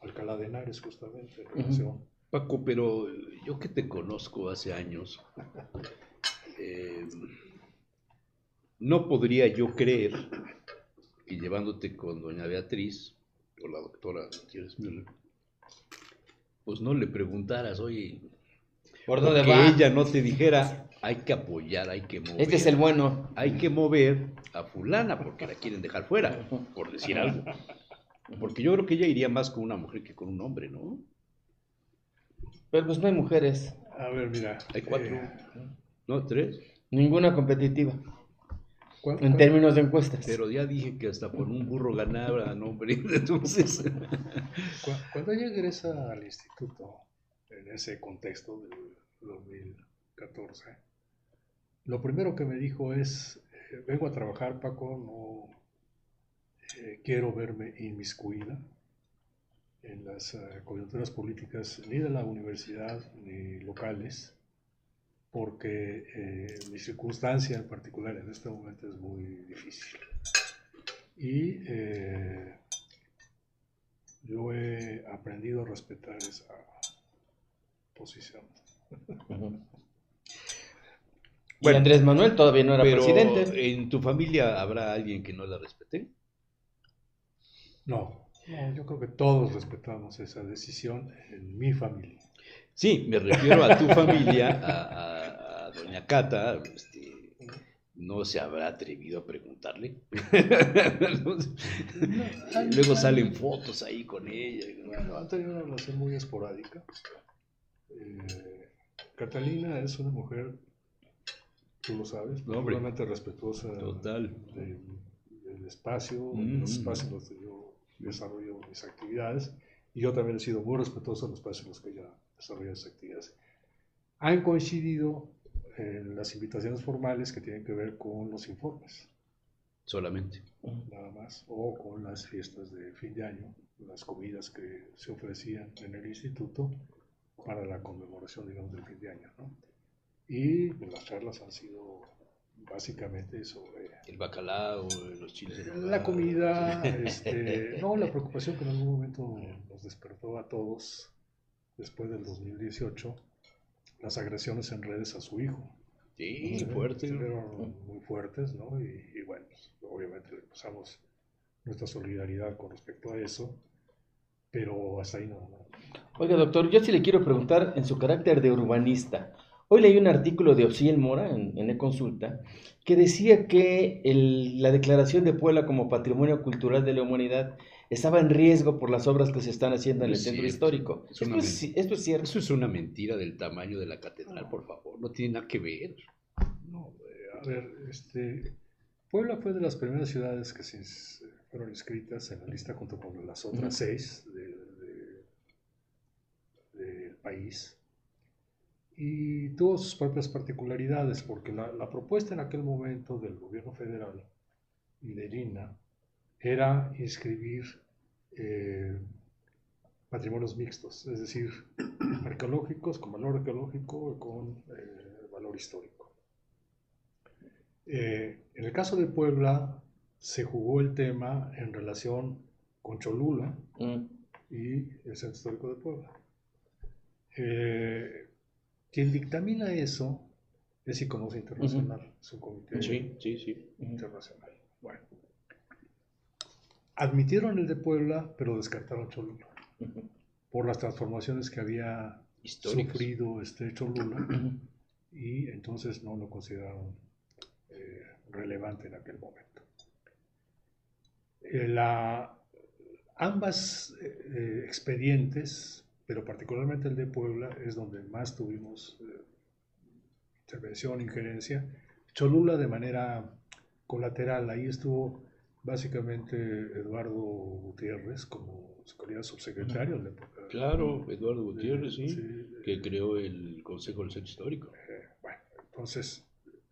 Alcalá de Henares, justamente, en relación. Paco, pero yo que te conozco hace años, no podría yo creer que llevándote con doña Beatriz, o la doctora Gutiérrez Müller, pues no le preguntaras, oye, ¿por dónde que va? ella no te dijera, hay que apoyar, hay que mover. Este es el bueno. Hay que mover a fulana porque la quieren dejar fuera, por decir algo. Porque yo creo que ella iría más con una mujer que con un hombre, ¿no? Pero pues no hay mujeres. A ver, mira. Hay 4, ¿no? 3. Ninguna competitiva. En términos de encuestas. Pero ya dije que hasta por un burro ganaba, ¿no, hombre? Entonces... Cuando ella ingresa al instituto, en ese contexto del 2014, lo primero que me dijo es, vengo a trabajar, Paco, no quiero verme inmiscuida en las coyunturas políticas ni de la universidad ni locales, porque mi circunstancia en particular en este momento es muy difícil. Y yo he aprendido a respetar esa posición. Y Andrés Manuel todavía no era presidente. ¿En tu familia habrá alguien que no la respete? No, yo creo que todos respetamos esa decisión en mi familia. Sí, me refiero a tu familia, a doña Cata, no se habrá atrevido a preguntarle. Luego salen fotos ahí con ella. Bueno, han tenido una relación muy esporádica. Catalina es una mujer, tú lo sabes, profundamente respetuosa Total. del espacio, de los espacios en los que yo desarrollo mis actividades, y yo también he sido muy respetuoso de los espacios en los que ella desarrolla sus actividades. Han coincidido en las invitaciones formales que tienen que ver con los informes. Solamente. Nada más, o con las fiestas de fin de año, las comidas que se ofrecían en el instituto para la conmemoración, digamos, del fin de año, ¿no? Y las charlas han sido básicamente sobre el bacalao, los chiles en la comida, no, la preocupación que en algún momento nos despertó a todos después del 2018, las agresiones en redes a su hijo. Sí, fuertes. Fueron muy fuertes, ¿no? Y bueno, pues, obviamente le pasamos nuestra solidaridad con respecto a eso, pero hasta ahí no. Oiga, doctor, yo sí le quiero preguntar en su carácter de urbanista. Hoy leí un artículo de Osiel Mora en eConsulta que decía que la declaración de Puebla como Patrimonio Cultural de la Humanidad estaba en riesgo por las obras que se están haciendo en el centro histórico. ¿Esto es cierto? Eso es una mentira del tamaño de la catedral, por favor. No tiene nada que ver. No, a ver, Puebla fue de las primeras ciudades que se fueron inscritas en la lista junto con las otras 6 del país. Y tuvo sus propias particularidades, porque la propuesta en aquel momento del gobierno federal y del INAH era inscribir patrimonios mixtos, es decir, arqueológicos con valor arqueológico y con valor histórico. En el caso de Puebla se jugó el tema en relación con Cholula y el Centro Histórico de Puebla. Quien dictamina eso es Iconoce Internacional, es un comité internacional. Bueno, admitieron el de Puebla, pero descartaron Cholula por las transformaciones que había sufrido Cholula, y entonces no lo consideraron relevante en aquel momento. Ambas expedientes, pero particularmente el de Puebla, es donde más tuvimos intervención, injerencia. Cholula de manera colateral, ahí estuvo básicamente Eduardo Gutiérrez como subsecretario en la época. Claro, Eduardo Gutiérrez, que creó el Consejo del Centro Histórico. Bueno, entonces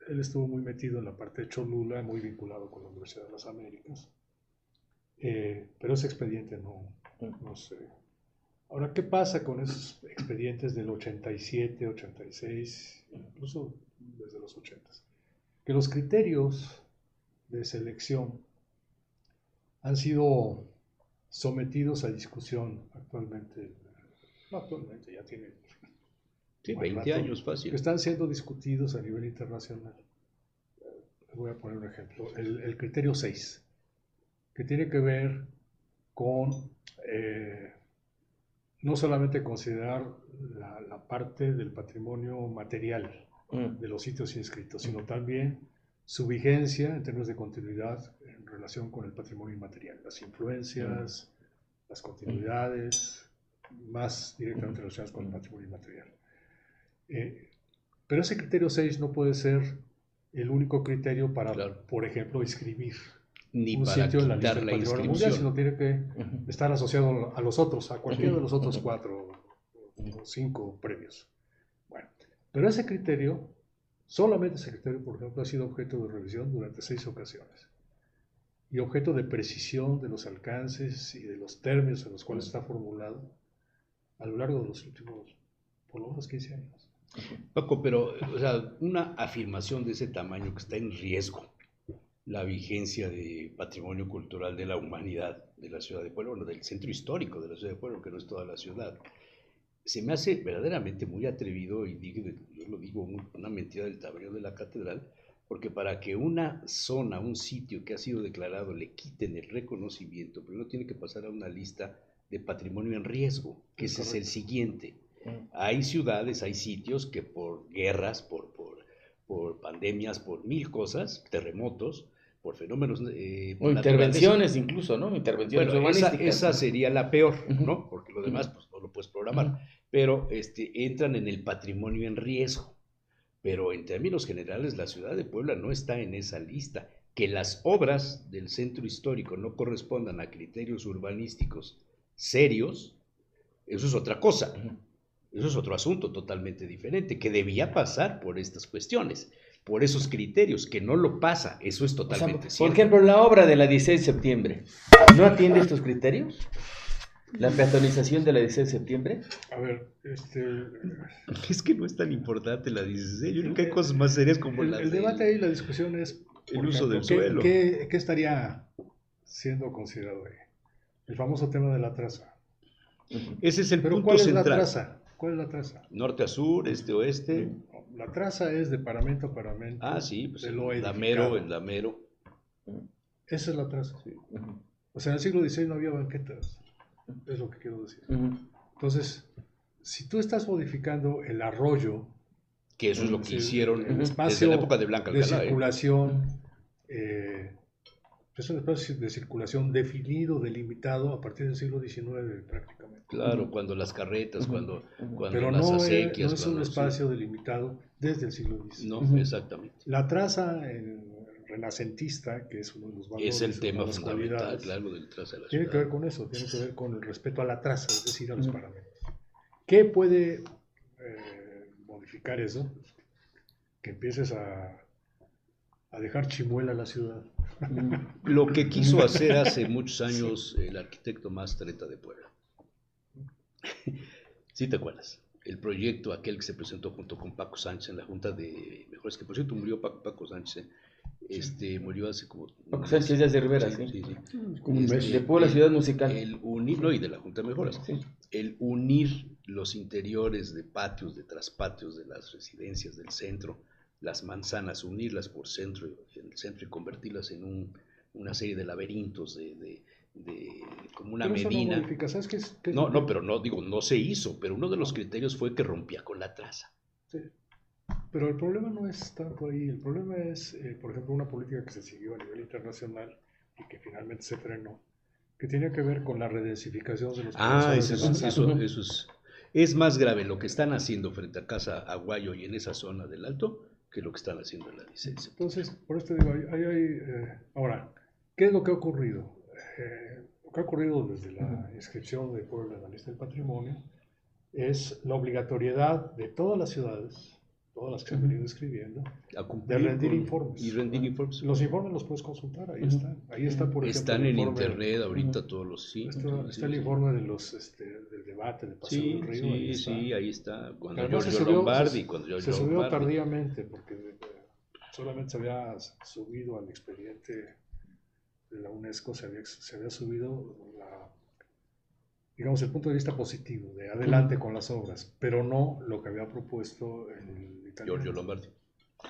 él estuvo muy metido en la parte de Cholula, muy vinculado con la Universidad de las Américas, pero ese expediente no sé. Ahora, ¿qué pasa con esos expedientes del 87, 86, incluso desde los 80? Que los criterios de selección han sido sometidos a discusión actualmente. No actualmente, ya tienen 20 años fácil. Que están siendo discutidos a nivel internacional. Voy a poner un ejemplo. El criterio 6, que tiene que ver con no solamente considerar la parte del patrimonio material de los sitios inscritos, sino también su vigencia en términos de continuidad en relación con el patrimonio inmaterial, las influencias, las continuidades, más directamente relacionadas con el patrimonio inmaterial. Pero ese criterio 6 no puede ser el único criterio para, por ejemplo, inscribir ni un para sitio en la lista del la patrimonio mundial, sino tiene que estar asociado a los otros, a cualquiera de los otros 4 o 5 premios. Bueno, pero ese criterio, solamente ese criterio, por ejemplo, ha sido objeto de revisión durante 6 ocasiones y objeto de precisión de los alcances y de los términos en los cuales está formulado a lo largo de los últimos, por lo menos 15 años. Paco, pero o sea, una afirmación de ese tamaño que está en riesgo la vigencia de patrimonio cultural de la humanidad de la ciudad de Puebla, bueno, del centro histórico de la ciudad de Puebla, que no es toda la ciudad, se me hace verdaderamente muy atrevido, y yo lo digo, una mentira del tamaño de la catedral, porque para que una zona, un sitio que ha sido declarado, le quiten el reconocimiento, primero tiene que pasar a una lista de patrimonio en riesgo, que ese es el siguiente. Hay ciudades, hay sitios que por guerras, por pandemias, por mil cosas, terremotos, por fenómenos O intervenciones incluso, ¿no? Intervenciones bueno, urbanísticas. esa sería la peor, Ujú. ¿no? Porque lo demás pues, no lo puedes programar. Ujú. Pero entran en el patrimonio en riesgo. Pero en términos generales, la ciudad de Puebla no está en esa lista. Que las obras del centro histórico no correspondan a criterios urbanísticos serios, eso es otra cosa. Eso es otro asunto totalmente diferente, que debía pasar por estas cuestiones, por esos criterios, que no lo pasa, eso es O sea, totalmente por cierto. ejemplo, la obra de la 16 de septiembre, ¿no atiende estos criterios? ¿La peatonización de la 16 de septiembre? A ver, Es que no es tan importante la 16, yo creo que hay cosas más serias como el debate ahí, la discusión es, el por uso ejemplo, del suelo. ¿qué estaría siendo considerado ahí? El famoso tema de la traza. Ese es el Pero punto ¿cuál es central. la traza? ¿Cuál es la traza? Norte a sur, este a oeste. La traza es de paramento a paramento. Ah, sí, pues de el lo damero, edificado. el damero. Esa es la traza. Ujú. O sea, en el siglo XVI no había banquetas. Es lo que quiero decir. Ujú. Entonces, si tú estás modificando el arroyo, Que eso es lo que sí, hicieron el desde espacio la época de Blanca de Alcalá. circulación, es un espacio de circulación definido, delimitado a partir del siglo XIX prácticamente. Claro, cuando las carretas, Ujú. cuando Pero las no acequias. es un cuando- espacio delimitado desde el siglo XIX. No, Ujú. exactamente. La traza renacentista, que es uno de los valores, Es el tema una de las fundamental, cualidades, claro, del traza de la tiene ciudad. que ver con eso, tiene que ver con el respeto a la traza, es decir, a los Ujú. paramentos. ¿Qué puede modificar eso? Que empieces a dejar chimuela la ciudad. Lo que quiso hacer hace muchos años el arquitecto más treta de Puebla. ¿Sí te acuerdas? El proyecto aquel que se presentó junto con Paco Sánchez en la Junta de Mejores, que por cierto murió Paco Sánchez, murió hace como... Paco Sánchez Díaz de Rivera, sí. Sí. Como un mes. De Puebla, ciudad musical. El unir, no, y de la Junta de Mejoras, Sí. el unir los interiores de patios, de traspatios de las residencias del centro, las manzanas, unirlas por centro, en el centro y convertirlas en una serie de laberintos, como una Pero eso no medina. modifica, ¿sabes qué es No, lo que- no, pero no, digo, no se hizo, pero uno de los criterios fue que rompía con la traza. Sí. Pero el problema no es tanto ahí, el problema es, por ejemplo, una política que se siguió a nivel internacional y que finalmente se frenó, que tiene que ver con la redensificación de los corazones de manzana. Eso es más grave lo que están haciendo frente a Casa Aguayo y en esa zona del Alto que lo que están haciendo en la licencia. Entonces, por esto digo, ahora, ¿qué es lo que ha ocurrido? Lo que ha ocurrido desde la inscripción de Puebla en la lista del patrimonio es la obligatoriedad de todas las ciudades, todas las que se han venido escribiendo, A cumplir de rendir con- informes. Y rendir informes. Los informes los puedes consultar, ahí están. Ahí está, por ejemplo, Están el en informe- internet ahorita todos los... Sí, Está el informe de del debate del Paseo Sí, del Río. Ahí sí, está. sí, ahí está. Cuando Además, Giorgio Lombardi, cuando se Giorgio subió Lombardi. tardíamente porque solamente se había subido al expediente de la UNESCO, se había subido digamos, el punto de vista positivo, de adelante con las obras, pero no lo que había propuesto el italiano. Giorgio Lombardi.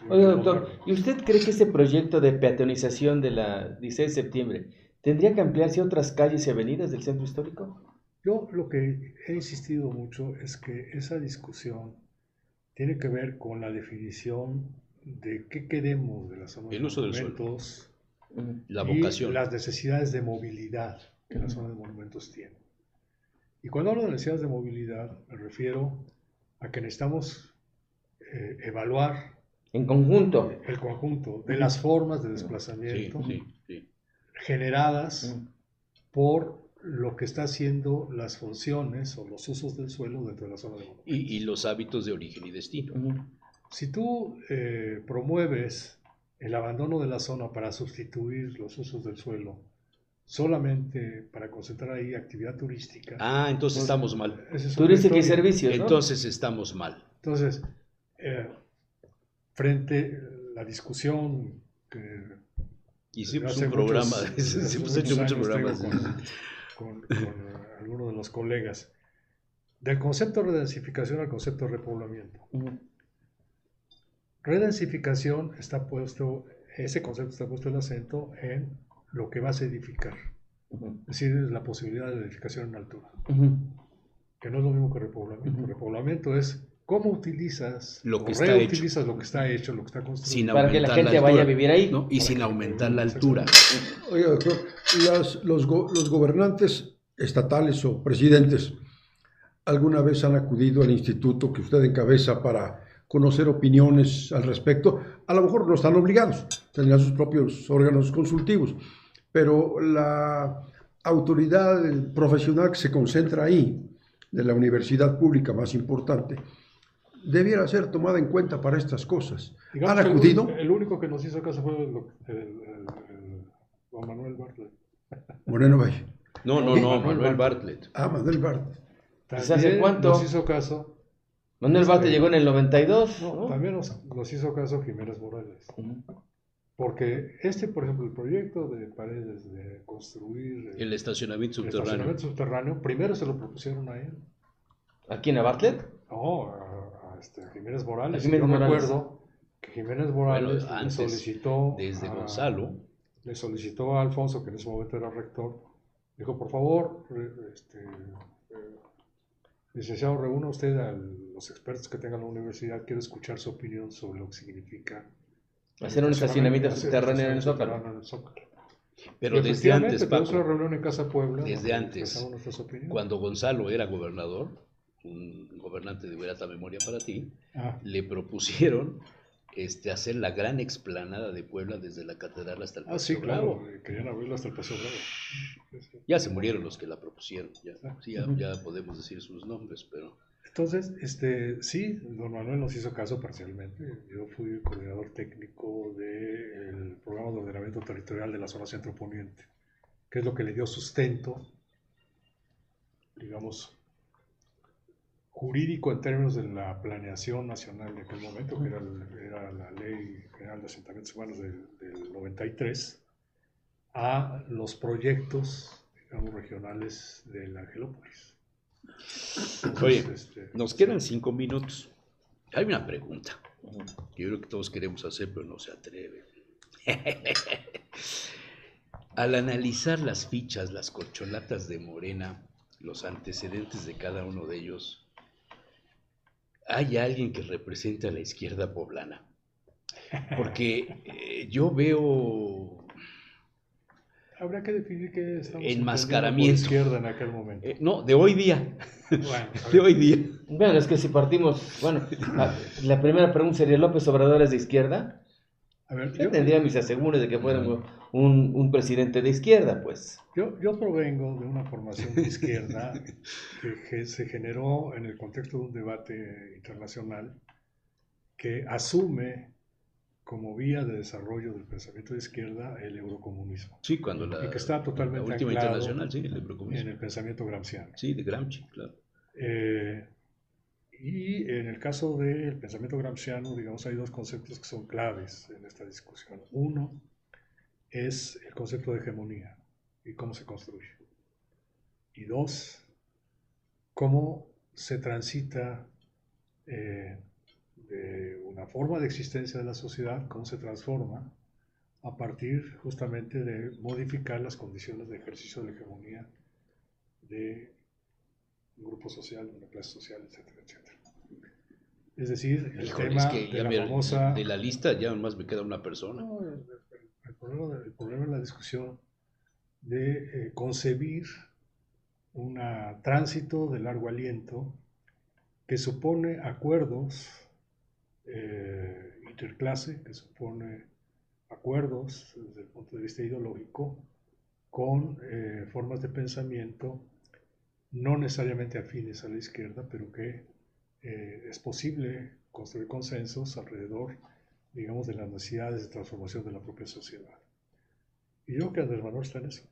Oiga, doctor, ¿y usted cree que ese proyecto de peatonización de la 16 de septiembre tendría que ampliarse a otras calles y avenidas del centro histórico? Yo lo que he insistido mucho es que esa discusión tiene que ver con la definición de qué queremos de la zona El de uso del suelo. monumentos La y vocación. las necesidades de movilidad que la zona de monumentos tiene. Y cuando hablo de necesidades de movilidad, me refiero a que necesitamos evaluar En conjunto. el conjunto de las formas de desplazamiento Sí. generadas por lo que está haciendo las funciones o los usos del suelo dentro de la zona de monumentos. Y los hábitos de origen y destino. Si tú promueves el abandono de la zona para sustituir los usos del suelo solamente para concentrar ahí actividad turística, Ah, entonces estamos mal. esa es otra Turística y historia. servicios, ¿no? Entonces estamos mal. Entonces, frente a la discusión que Hicimos hace un programa, muchos- hace hemos muchos hecho muchos años programas. tengo con algunos de los colegas, del concepto de redensificación al concepto de repoblamiento. Redensificación ese concepto está puesto el acento en lo que vas a edificar, es decir, la posibilidad de edificación en altura, que no es lo mismo que repoblamiento. Repoblamiento es cómo utilizas Lo que o está reutilizas lo que está hecho, lo que está construido. sin Para que la aumentar gente vaya a altura, vivir ahí. ¿no? Y sin aumentar la altura. Oiga, doctor, los gobernantes estatales o presidentes alguna vez han acudido al instituto que usted encabeza para conocer opiniones al respecto. A lo mejor no están obligados, tendrán sus propios órganos consultivos, pero la autoridad profesional que se concentra ahí, de la universidad pública más importante, debiera ser tomada en cuenta para estas cosas. Digamos ¿Han que acudido? el único que nos hizo caso fue don Manuel Bartlett. Moreno Valle. No, Manuel Bartlett. Ah, Manuel Bartlett. ¿Hace También cuánto? nos hizo caso. Manuel Bartlett llegó en el 92, ¿no? También nos hizo caso Jiménez Morales. Ujú. Porque por ejemplo, el proyecto de Paredes de construir El estacionamiento el subterráneo. estacionamiento subterráneo, primero se lo propusieron a él. ¿A quién? ¿A Bartlett? No, a Jiménez Morales. A Jiménez Yo me Morales. acuerdo que Jiménez Morales Bueno, antes, solicitó desde Gonzalo. le solicitó a Alfonso, que en ese momento era rector, dijo, por favor, licenciado, reúna usted a los expertos que tenga la universidad, quiero escuchar su opinión sobre lo que significa Hacer un estacionamiento hacer subterráneo en el estacionamiento Zócalo. subterráneo en el Zócalo. Pero Y desde efectivamente, antes, tuvimos una Paco, reunión en Casa Puebla. desde donde antes, expresamos nuestras opiniones. cuando Gonzalo era gobernador, un gobernante de grata memoria para ti, le propusieron hacer la gran explanada de Puebla desde la catedral hasta el Sí, Paseo claro, Bravo. querían abrirlo hasta el Paseo Bravo. Ya se murieron los que la propusieron, ya podemos decir sus nombres, pero... Entonces, sí, don Manuel nos hizo caso parcialmente. Yo fui coordinador técnico del programa de ordenamiento territorial de la zona centro poniente, que es lo que le dio sustento, digamos, jurídico en términos de la planeación nacional de aquel momento, que era la Ley General de Asentamientos Humanos del 93, a los proyectos, digamos, regionales de la Angelópolis. Oye, Entonces, nos quedan 5 minutos. Hay una pregunta que yo creo que todos queremos hacer, pero no se atreve. Al analizar las fichas, las corcholatas de Morena, los antecedentes de cada uno de ellos, ¿hay alguien que represente a la izquierda poblana? Porque yo veo... Habría que definir qué estamos enmascaramiento. entendiendo por izquierda en aquel momento. No, de hoy día. Bueno, De hoy día. Bueno, es que si partimos, bueno, la primera pregunta sería, ¿López Obrador es de izquierda? a ver, Yo tendría mis asegúres de que fuera un presidente de izquierda, pues. yo provengo de una formación de izquierda que se generó en el contexto de un debate internacional que asume como vía de desarrollo del pensamiento de izquierda el eurocomunismo. Sí, cuando Y que está totalmente la última anclado internacional, sí, el eurocomunismo. en el pensamiento gramsciano. Sí, de Gramsci, claro. Y en el caso del pensamiento gramsciano, digamos, hay dos conceptos que son claves en esta discusión. Uno es el concepto de hegemonía y cómo se construye. Y dos, cómo se transita de una forma de existencia de la sociedad, cómo se transforma a partir justamente de modificar las condiciones de ejercicio de la hegemonía de un grupo social, de una clase social, etcétera, etcétera. Es decir, el Híjole, tema es que de ya la famosa... de la lista ya nomás me queda una persona. No, el problema es la discusión de concebir un tránsito de largo aliento que supone acuerdos interclase, que supone acuerdos desde el punto de vista ideológico con formas de pensamiento no necesariamente afines a la izquierda, pero que es posible construir consensos alrededor, digamos, de las necesidades de transformación de la propia sociedad. Y yo creo que Andrés Manuel está en eso.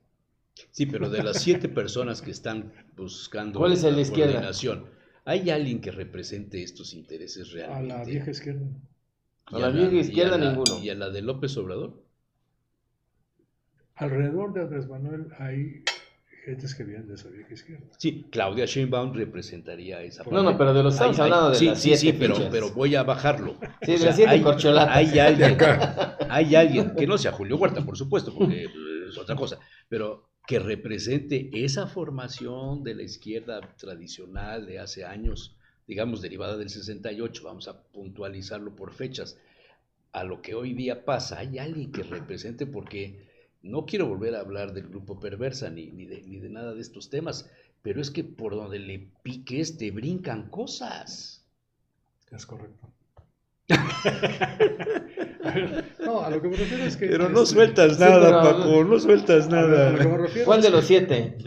Sí, pero de las 7 personas que están buscando ¿Cuál es el de izquierda? coordinación, ¿hay alguien que represente estos intereses A realmente? la vieja izquierda. A la vieja izquierda ninguno. ¿Y a la de López Obrador? Alrededor de Andrés Manuel hay gentes que vienen de esa vieja izquierda. Sí, Claudia Sheinbaum representaría esa No, pero de los estamos hablando de sí, las sí, 7 sí, fichas. pero voy a bajarlo. Sí, O de las 7 corcholatas. Hay alguien, que no sea Julio Huerta, por supuesto, porque es otra cosa, pero que represente esa formación de la izquierda tradicional de hace años digamos, derivada del 68, vamos a puntualizarlo por fechas, a lo que hoy día pasa, hay alguien que represente, porque no quiero volver a hablar del grupo perversa ni de nada de estos temas, pero es que por donde le piques te brincan cosas. Es correcto. No, a lo que me refiero es que... Pero no sueltas nada, pero- Paco, no sueltas A lo que me nada. refiero ¿Cuál es de que- los 7?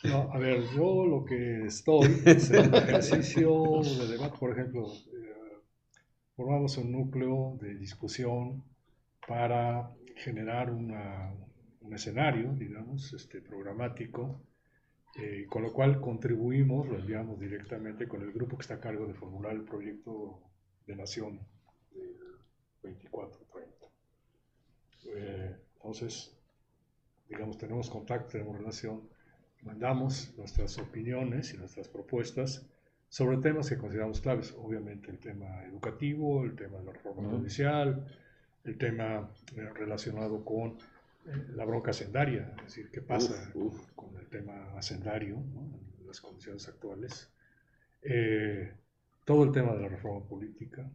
No, a ver, yo lo que estoy es en un ejercicio de debate, por ejemplo, formamos un núcleo de discusión para generar un escenario, digamos, programático, con lo cual contribuimos, lo enviamos directamente con el grupo que está a cargo de formular el proyecto de nación del 24-30. Entonces, digamos, tenemos contacto, tenemos relación, mandamos nuestras opiniones y nuestras propuestas sobre temas que consideramos claves. Obviamente el tema educativo, el tema de la reforma judicial, el tema relacionado con la bronca hacendaria, es decir, qué pasa con el tema hacendario, ¿no?, en las condiciones actuales. Todo el tema de la reforma política,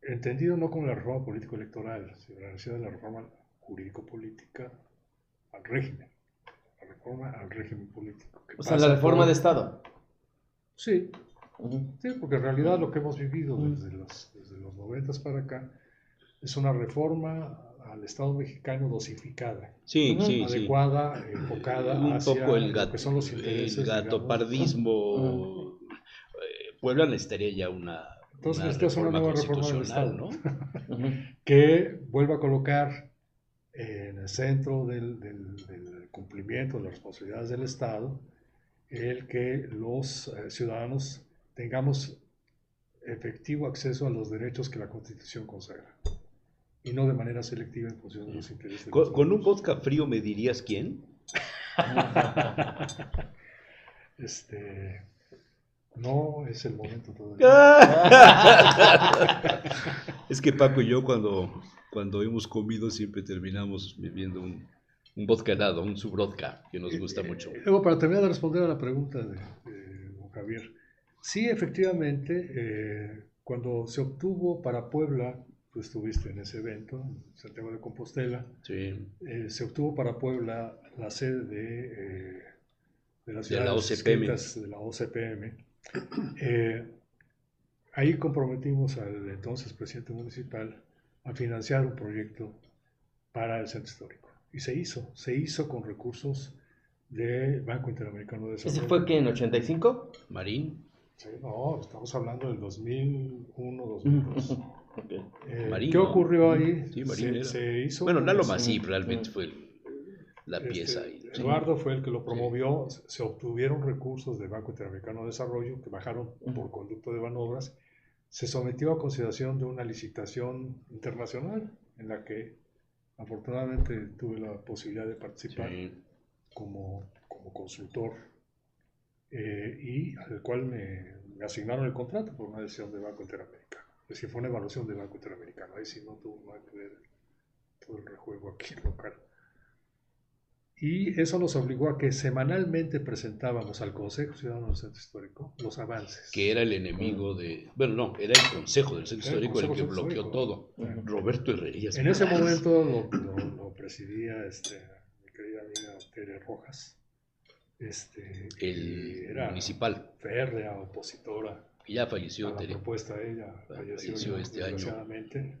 entendido no como la reforma político-electoral, sino la necesidad de la reforma jurídico-política al régimen, la reforma al régimen político. O sea, la reforma de Estado. Sí, sí, porque en realidad lo que hemos vivido desde los 90 para acá es una reforma al Estado mexicano dosificada, Sí, sí, sí. adecuada, enfocada Un hacia poco el lo que son los intereses, digamos. gatopardismo. Puebla necesitaría ya una Entonces necesitas una nueva reforma del Estado, ¿no? que vuelva a colocar en el centro del cumplimiento de las responsabilidades del Estado el que los ciudadanos tengamos efectivo acceso a los derechos que la Constitución consagra y no de manera selectiva en función de los intereses de los Con un otros. vodka frío me dirías quién. No es el momento todavía. Es que Paco y yo cuando hemos comido siempre terminamos bebiendo un vodka helado, un subvodka, que nos gusta mucho. Luego, para terminar de responder a la pregunta de don Javier, sí, efectivamente, cuando se obtuvo para Puebla, tú estuviste en ese evento, en Santiago de Compostela, Sí. se obtuvo para Puebla la sede de las De la ciudades OCPM. inscritas de la OCPM. Ahí comprometimos al entonces presidente municipal a financiar un proyecto para el centro histórico. Y se hizo con recursos del Banco Interamericano de Desarrollo. ¿Ese fue qué, en 85? Marín. Sí, no, estamos hablando del 2001-2002. Okay. Marín, ¿Qué ¿no? ocurrió ahí? Sí, Marín era. Se hizo. Bueno, Lalo con- Masip realmente fue la pieza ahí. Sí. Eduardo fue el que lo promovió, se obtuvieron recursos del Banco Interamericano de Desarrollo que bajaron por conducto de Banobras, se sometió a consideración de una licitación internacional en la que afortunadamente tuve la posibilidad de participar Sí. como consultor y al cual me asignaron el contrato por una decisión del Banco Interamericano. Es decir, fue una evaluación del Banco Interamericano, ahí sí no tuvo nada que ver todo el rejuego aquí local. Y eso nos obligó a que semanalmente presentábamos al Consejo Ciudadano del Centro Histórico los avances. Que era el enemigo de... Bueno, no, era el Consejo del Centro Era el Histórico el que Consejo bloqueó Histórico. todo. Roberto Herrerías. En ese momento lo presidía mi querida amiga Tere Rojas, El era municipal. férrea opositora Que ya falleció. a la Tere. propuesta de ella, Falleció ya, este año. desgraciadamente.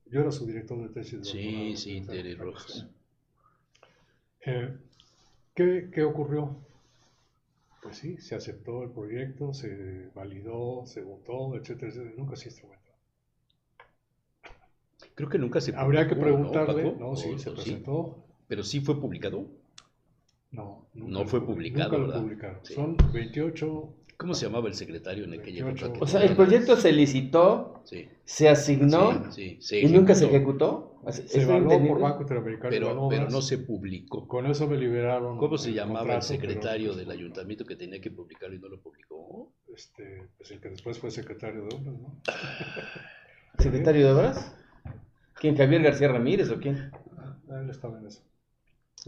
Yo era su director de tesis. Sí, doctorado, sí, esa Tere cuestión. Rojas. ¿Qué ocurrió? Pues sí, se aceptó el proyecto, se validó, se votó, etcétera, etcétera. Nunca se instrumentó. Creo que nunca se Habría que publicó, preguntarle. Paco? No, sí, se ¿O presentó. Pero sí fue publicado. No, No fue publicado, Nunca lo ¿verdad? publicaron. Sí. Son 28. ¿Cómo se llamaba el secretario en aquella 28. época? O sea, el proyecto se licitó, Sí, se asignó sí, sí, y nunca se ejecutó. ejecutó. Se ¿Estoy evaluó entendiendo? por Banco Interamericano de Pero Banobras. no se publicó. Con eso me liberaron. ¿Cómo se llamaba el contrato, secretario pero, del ayuntamiento que tenía que publicarlo y no lo publicó? pues el que después fue secretario de Obras, ¿no? ¿Secretario de Obras? ¿Quién? ¿Javier García Ramírez o quién? Él estaba en eso.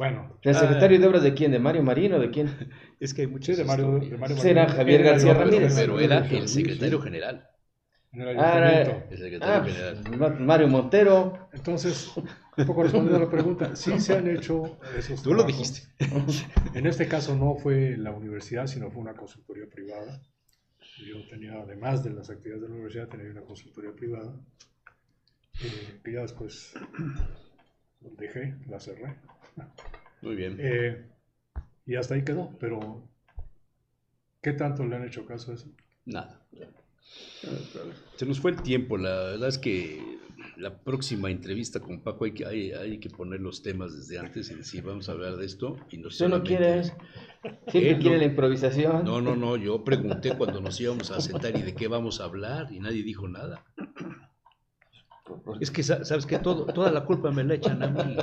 Bueno, ¿El secretario de Obras de quién? ¿De Mario Marino? ¿De quién? Es que hay sí, muchas de Mario, historias. Será Javier García Ramírez. Pero era el secretario general. en el Ah, ayuntamiento. El secretario pues, general. Mario Montero. Entonces, un poco respondiendo a la pregunta, sí se han hecho esos Tú lo trabajos. dijiste. En este caso no fue la universidad, sino fue una consultoría privada. Yo tenía, además de las actividades de la universidad, tenía una consultoría privada, que ya después dejé, la cerré. Muy bien. Y hasta ahí quedó, pero ¿qué tanto le han hecho caso a eso? Nada. Se nos fue el tiempo. La verdad es que la próxima entrevista con Paco hay que poner los temas desde antes y decir, vamos a hablar de esto. Y no Tú no solamente... quieres. Siempre Él quiere no- la improvisación. No, yo pregunté cuando nos íbamos a sentar y de qué vamos a hablar y nadie dijo nada. Es que, ¿sabes qué? Toda la culpa me la echan a mí.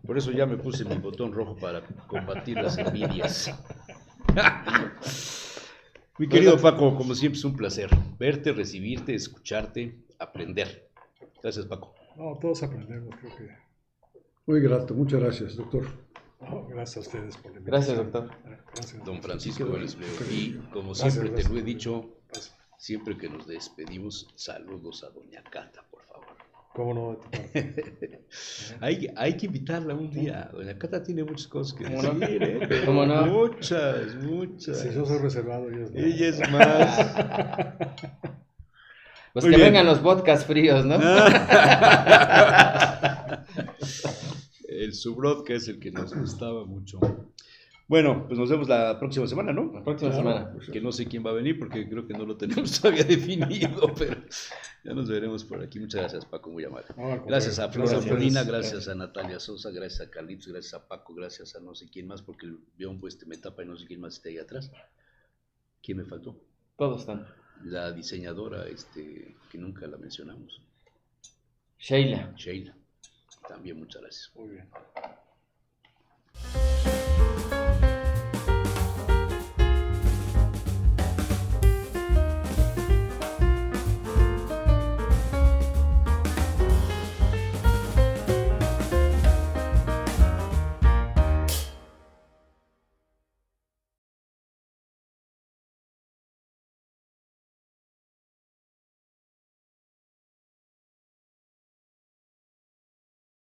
Por eso ya me puse mi botón rojo para combatir las envidias. Mi querido Paco, como siempre es un placer verte, recibirte, escucharte, aprender. Gracias, Paco. No, todos aprendemos, creo que. Muy grato, muchas gracias, doctor. No, gracias a ustedes por la Gracias, invitación. doctor. Gracias. Don Francisco Vélez Leo. Y como Gracias, siempre te gracias. lo he dicho, Gracias. siempre que nos despedimos, saludos a Doña Cata, por favor. ¿Cómo no? De tu parte. Hay que invitarla un día. Doña Cata tiene muchas cosas que ¿Cómo no? decir, ¿eh? Pero ¿Cómo no? Muchas. Si yo soy reservado, ella es no. Ella es más. Pues Muy que bien. vengan los vodkas fríos, ¿no? El Subrod, que es el que nos gustaba mucho. Bueno, pues nos vemos la próxima semana, ¿no? La próxima semana. Que no sé quién va a venir porque creo que no lo tenemos todavía definido, pero ya nos veremos por aquí. Muchas gracias, Paco, muy amable. No, al contrario. Gracias a Flora Gracias. Molina, gracias a Natalia Sosa, gracias a Carlitos, gracias a Paco, gracias a no sé quién más, porque el guión pues me tapa y no sé quién más está ahí atrás. ¿Quién me faltó? Todos están. La diseñadora, que nunca la mencionamos, Sheila. Sheila. También muchas gracias. Muy bien.